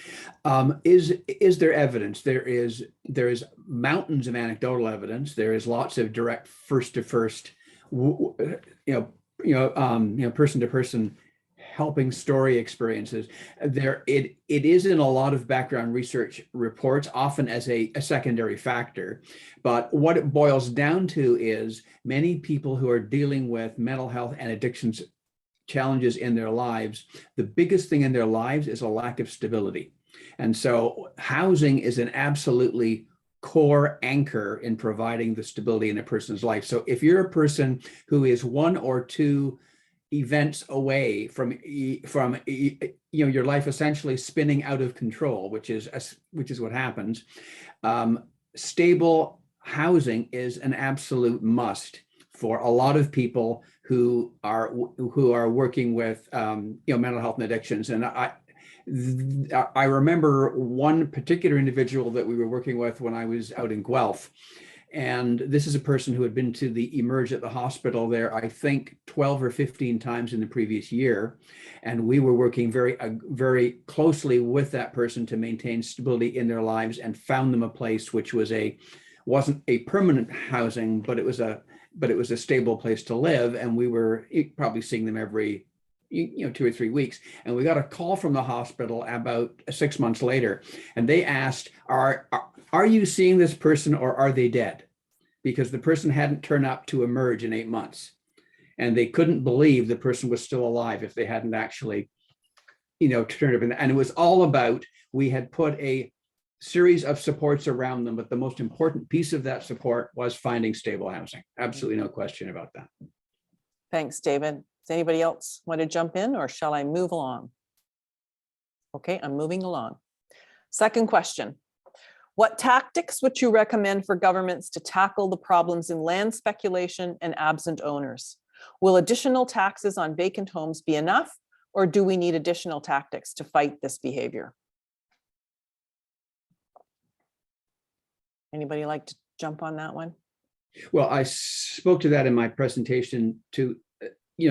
Is there evidence? There is mountains of anecdotal evidence. There is lots of direct first-to-first, person-to-person helping story experiences. It is in a lot of background research reports, often as a secondary factor. But what it boils down to is many people who are dealing with mental health and addictions challenges in their lives, the biggest thing in their lives is a lack of stability. And so housing is an absolutely core anchor in providing the stability in a person's life. So if you're a person who is 1 or 2 events away from your life essentially spinning out of control, which is what happens, stable housing is an absolute must for a lot of people who are working with mental health and addictions. And I remember one particular individual that we were working with when I was out in Guelph. And this is a person who had been to the Emerge at the hospital there, I think 12 or 15 times in the previous year. And we were working very, very closely with that person to maintain stability in their lives, and found them a place which wasn't a permanent housing, but it was a stable place to live. And we were probably seeing them every 2 or 3 weeks. And we got a call from the hospital about 6 months later, and they asked, are you seeing this person or are they dead? Because the person hadn't turned up to Emerge in 8 months, and they couldn't believe the person was still alive if they hadn't actually, turned up. And it was all about, we had put a series of supports around them, but the most important piece of that support was finding stable housing. Absolutely no question about that. Thanks, David. Does anybody else want to jump in, or shall I move along? Okay, I'm moving along. Second question. What tactics would you recommend for governments to tackle the problems in land speculation and absent owners? Will additional taxes on vacant homes be enough, or do we need additional tactics to fight this behavior? Anybody like to jump on that one? Well, I spoke to that in my presentation to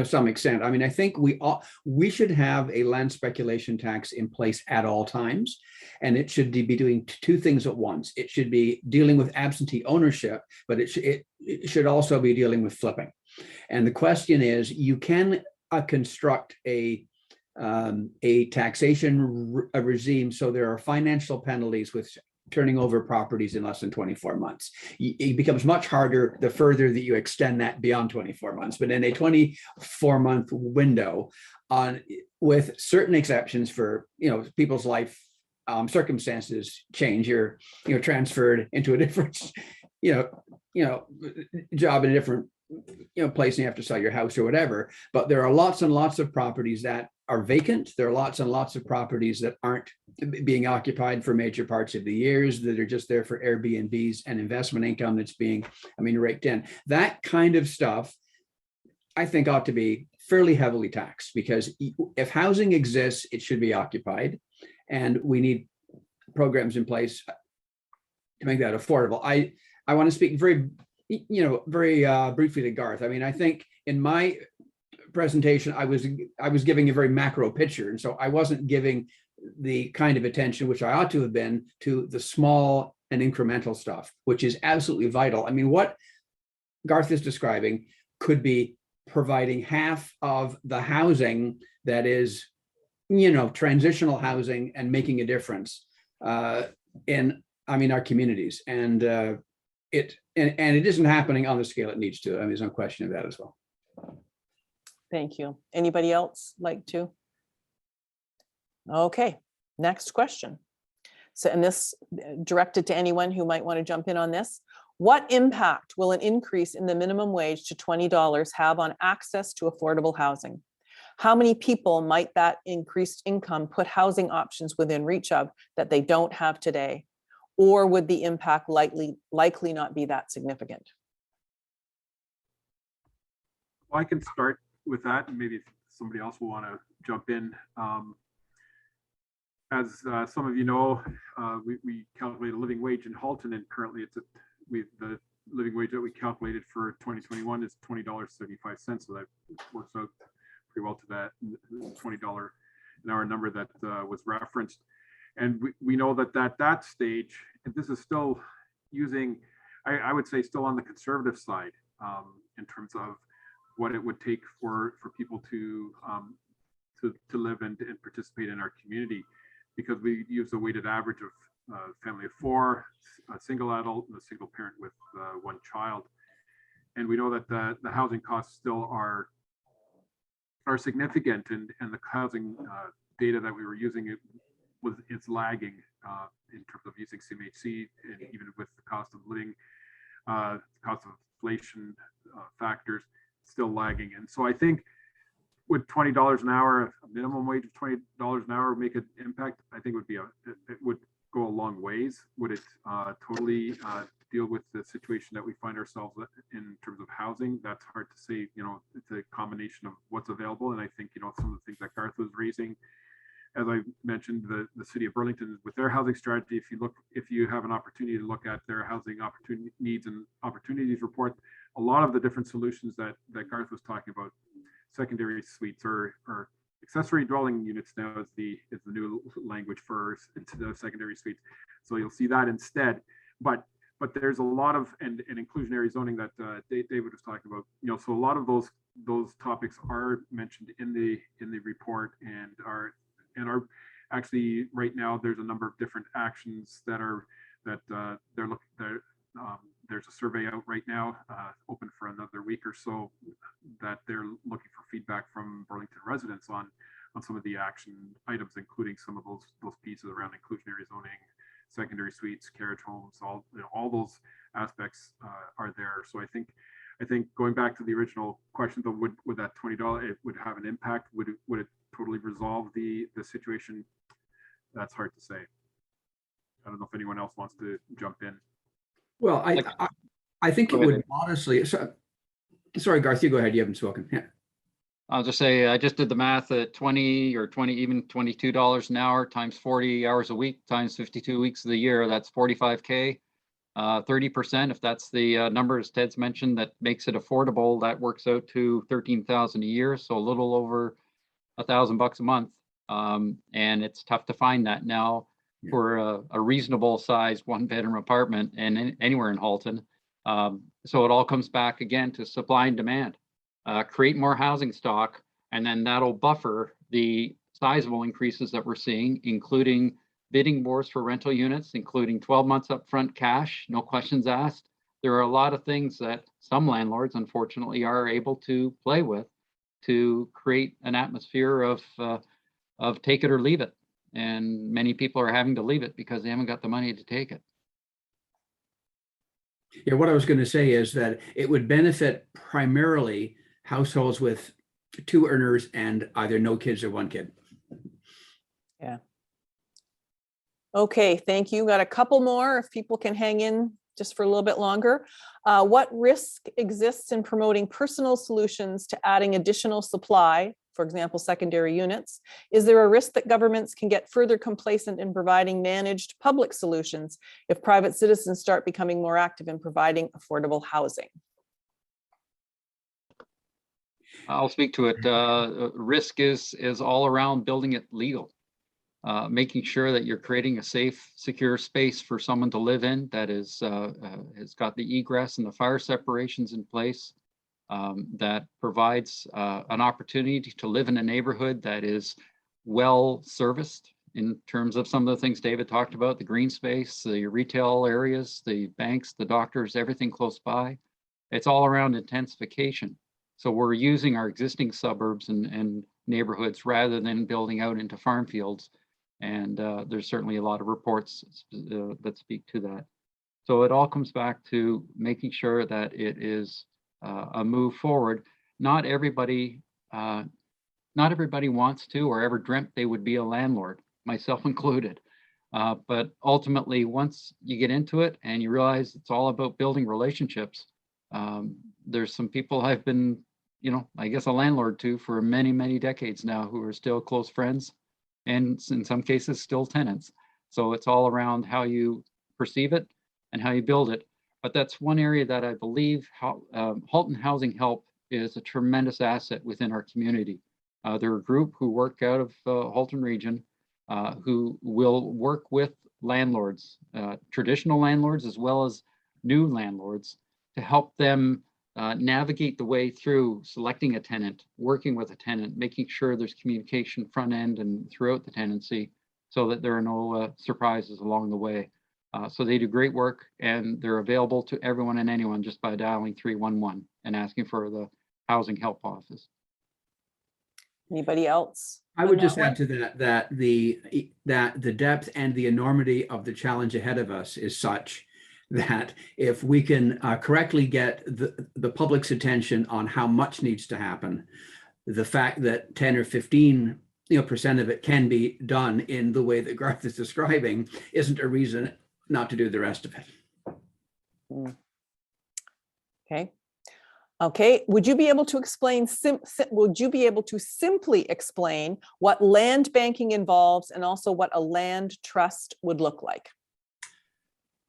some extent. I mean, I think we should have a land speculation tax in place at all times, and it should be doing two things at once. It should be dealing with absentee ownership, but it should also be dealing with flipping. And the question is, you can construct a taxation regime so there are financial penalties with turning over properties in less than 24 months. It becomes much harder the further that you extend that beyond 24 months. But in a 24-month window, with certain exceptions for people's life circumstances change, you're transferred into a different job in a different place, and you have to sell your house or whatever. But there are lots and lots of properties that are vacant. There are lots and lots of properties that aren't being occupied for major parts of the years, that are just there for Airbnbs and investment income that's being, raked in. That kind of stuff, I think, ought to be fairly heavily taxed, because if housing exists, it should be occupied, and we need programs in place to make that affordable. I want to speak very briefly to Garth. I think in my presentation, I was giving a very macro picture, and so I wasn't giving the kind of attention which I ought to have been to the small and incremental stuff, which is absolutely vital. What Garth is describing could be providing half of the housing that is, transitional housing, and making a difference in our communities. And it isn't happening on the scale it needs to. There's no question of that as well. Thank you. Anybody else like to? Okay, next question. So, and this directed to anyone who might want to jump in on this. What impact will an increase in the minimum wage to $20 have on access to affordable housing? How many people might that increased income put housing options within reach of that they don't have today? Or would the impact likely not be that significant? Well, I can start with that, and maybe if somebody else will want to jump in. As some of you know, we calculate a living wage in Halton, and currently the living wage that we calculated for 2021 is $20.35. So that works out pretty well to that $20 an hour number that was referenced. And we know that at that stage, and this is still using, I would say, still on the conservative side in terms of what it would take for people to live and participate in our community, because we use a weighted average of family of four, a single adult, and a single parent with one child. And we know that the housing costs still are significant, and the housing data that we were using, it's lagging in terms of using CMHC, and even with the cost of living, cost of inflation factors, still lagging. And so I think would $20 an hour, a minimum wage of $20 an hour, make an impact? I think it would go a long ways. Would it totally deal with the situation that we find ourselves in terms of housing? That's hard to say. It's a combination of what's available. And I think, some of the things that Garth was raising, as I mentioned, the city of Burlington with their housing strategy, if you have an opportunity to look at their housing opportunity needs and opportunities report, a lot of the different solutions that Garth was talking about, secondary suites or accessory dwelling units now is the new language for the secondary suites. So you'll see that instead. But there's a lot of and inclusionary zoning that David was talking about. So a lot of those topics are mentioned in the report and are actually right now. There's a number of different actions there's a survey out right now, open for another week or so, that they're looking for feedback from Burlington residents on some of the action items, including some of those pieces around inclusionary zoning, secondary suites, carriage homes, all those aspects are there. So I think going back to the original question, though, would that $20 it would have an impact? Would it totally resolve the situation? That's hard to say. I don't know if anyone else wants to jump in. Well, I think it Go ahead, would honestly, sorry, Garth, you go ahead. You haven't spoken. Yeah. I'll just say, I just did the math at 20 or 20, even $22 an hour times 40 hours a week times 52 weeks of the year. That's 45K. 30%, if that's the number as Ted's mentioned, that makes it affordable, that works out to 13,000 a year. So a little over $1,000 a month. And it's tough to find that now for a reasonable size 1-bedroom apartment and anywhere in Halton. So it all comes back again to supply and demand. Create more housing stock, and then that'll buffer the sizable increases that we're seeing, including bidding wars for rental units, including 12 months upfront cash, no questions asked. There are a lot of things that some landlords, unfortunately, are able to play with to create an atmosphere of take it or leave it. And many people are having to leave it because they haven't got the money to take it. Yeah, what I was going to say is that it would benefit primarily households with 2 earners and either no kids or 1 kid. Yeah. Okay, thank you. Got a couple more if people can hang in just for a little bit longer. What risk exists in promoting personal solutions to adding additional supply, for example, secondary units? Is there a risk that governments can get further complacent in providing managed public solutions if private citizens start becoming more active in providing affordable housing? I'll speak to it. Risk is all around building it legal. Making sure that you're creating a safe, secure space for someone to live in that is has got the egress and the fire separations in place, that provides an opportunity to live in a neighborhood that is well serviced in terms of some of the things David talked about, the green space, the retail areas, the banks, the doctors, everything close by. It's all around intensification. So we're using our existing suburbs and neighborhoods rather than building out into farm fields. And there's certainly a lot of reports that speak to that. So it all comes back to making sure that it is a move forward. Not everybody wants to or ever dreamt they would be a landlord, myself included. But ultimately, once you get into it and you realize it's all about building relationships, there's some people I've been, I guess a landlord to for many, many decades now who are still close friends. And in some cases, still tenants. So it's all around how you perceive it and how you build it. But that's one area that I believe Halton Housing Help is a tremendous asset within our community. They're a group who work out of Halton region, who will work with landlords, traditional landlords, as well as new landlords, to help them navigate the way through selecting a tenant, working with a tenant, making sure there's communication front end and throughout the tenancy so that there are no surprises along the way. So they do great work, and they're available to everyone and anyone just by dialing 311 and asking for the Housing Help Office. Anybody else? I would just add to that the depth and the enormity of the challenge ahead of us is such that if we can correctly get the public's attention on how much needs to happen, the fact that 10 or 15% of it can be done in the way that Garth is describing isn't a reason not to do the rest of it. Okay. Would you be able to explain? Would you be able to simply explain what land banking involves and also what a land trust would look like?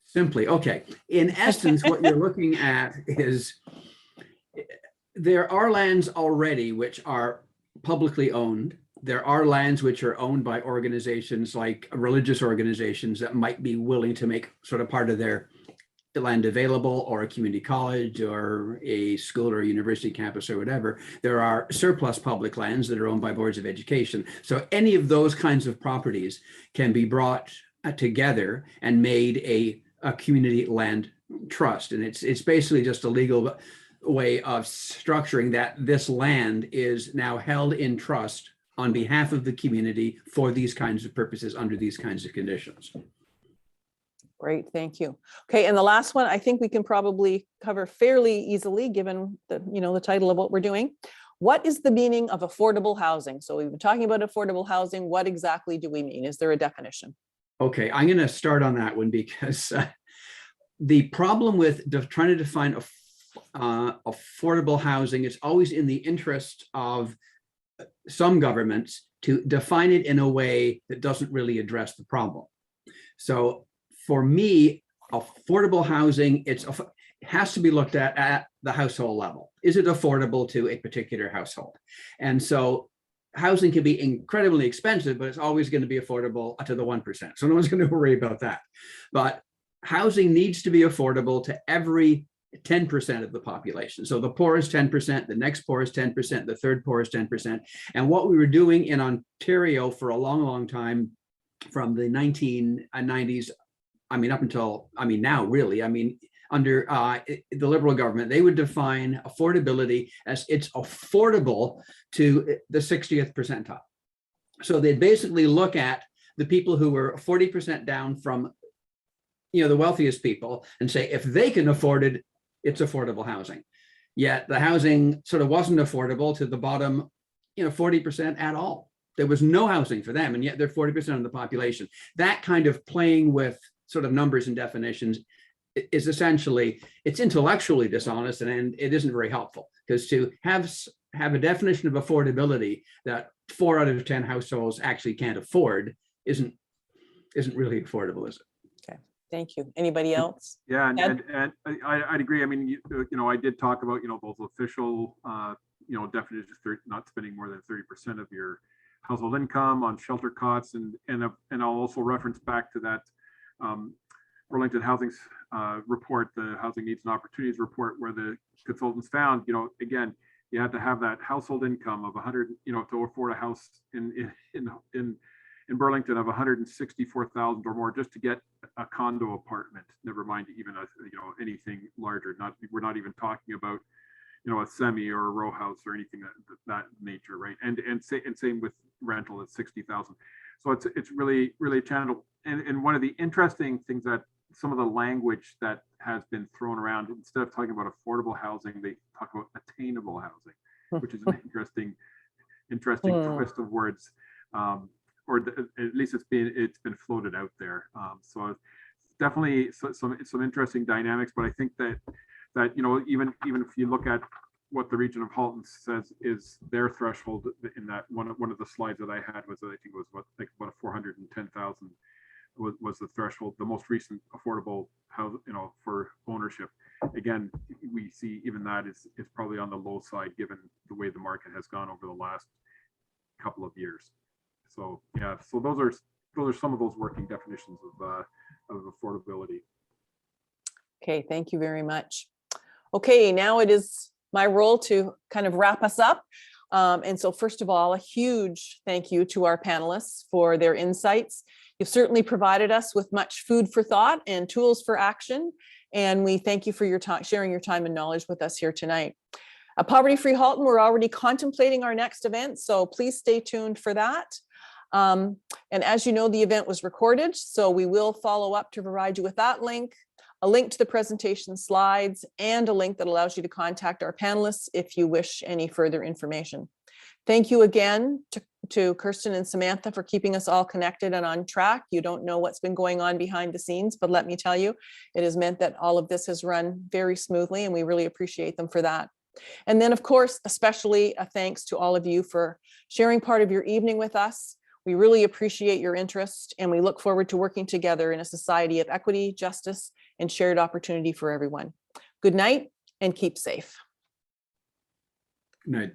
Simply, okay. In essence, what you're looking at is there are lands already which are publicly owned. There are lands which are owned by organizations like religious organizations that might be willing to make sort of part of their land available, or a community college or a school or a university campus or whatever. There are surplus public lands that are owned by boards of education. So any of those kinds of properties can be brought together and made a community land trust. And it's basically just a legal way of structuring that this land is now held in trust on behalf of the community for these kinds of purposes under these kinds of conditions. Great, thank you. Okay, and the last one I think we can probably cover fairly easily given the title of what we're doing. What is the meaning of affordable housing? So we've been talking about affordable housing. What exactly do we mean? Is there a definition? Okay, I'm going to start on that one because the problem with trying to define affordable housing is always in the interest of some governments to define it in a way that doesn't really address the problem. So for me, affordable housing, it has to be looked at the household level. Is it affordable to a particular household? And so housing can be incredibly expensive, but it's always going to be affordable to the 1%. So no one's going to worry about that. But housing needs to be affordable to every 10% of the population. So the poor is 10%, the next poor is 10%, the third poor is 10%. And what we were doing in Ontario for a long, long time, from the 1990s, I mean, up until, I mean, now really, I mean, under the Liberal government, they would define affordability as it's affordable to the 60th percentile. So they'd basically look at the people who were 40% down from, you know, the wealthiest people and say, if they can afford it, it's affordable housing. Yet the housing sort of wasn't affordable to the bottom, you know, 40% at all. There was no housing for them, and yet they're 40% of the population. That kind of playing with sort of numbers and definitions is essentially, it's intellectually dishonest, and it isn't very helpful, because to have a definition of affordability that 4 out of 10 households actually can't afford isn't really affordable, is it? Okay, thank you. Anybody else? Yeah, Ed? and I'd agree. I mean, you know, I did talk about, you know, those official, you know, definitions, not spending more than 30% of your household income on shelter costs, and I'll also reference back to that Burlington Housing's report, the Housing Needs and Opportunities report, where the consultants found, you know, again, you have to have that household income of 100, you know, to afford a house in Burlington of 164,000 or more just to get a condo apartment. Never mind even a, you know, anything larger. We're not even talking about, you know, a semi or a row house or anything that nature, right? And same with rental at 60,000. So it's really channeled. And one of the interesting things that some of the language that has been thrown around, instead of talking about affordable housing, they talk about attainable housing, which is an interesting twist of words, or at least it's been floated out there. So definitely some interesting dynamics. But I think that you know, even if you look at what the region of Halton says is their threshold, in that one of the slides that I had was, I think it was about 410,000 was the threshold, the most recent affordable house, you know, for ownership. Again, we see even that is probably on the low side given the way the market has gone over the last couple of years. So yeah, so those are some of those working definitions of affordability. Okay, thank you very much. Okay, now it is my role to kind of wrap us up. And so first of all, a huge thank you to our panelists for their insights. You've certainly provided us with much food for thought and tools for action. And we thank you for your time, sharing your time and knowledge with us here tonight. At Poverty Free Halton, we're already contemplating our next event, so please stay tuned for that. And as you know, the event was recorded, so we will follow up to provide you with that link, a link to the presentation slides, and a link that allows you to contact our panelists if you wish any further information. Thank you again to Kirsten and Samantha for keeping us all connected and on track. You don't know what's been going on behind the scenes, but let me tell you, it has meant that all of this has run very smoothly, and we really appreciate them for that. And then, of course, especially a thanks to all of you for sharing part of your evening with us. We really appreciate your interest, and we look forward to working together in a society of equity, justice, and shared opportunity for everyone. Good night and keep safe. Good night.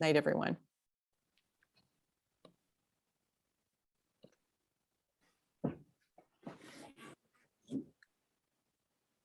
Night, everyone.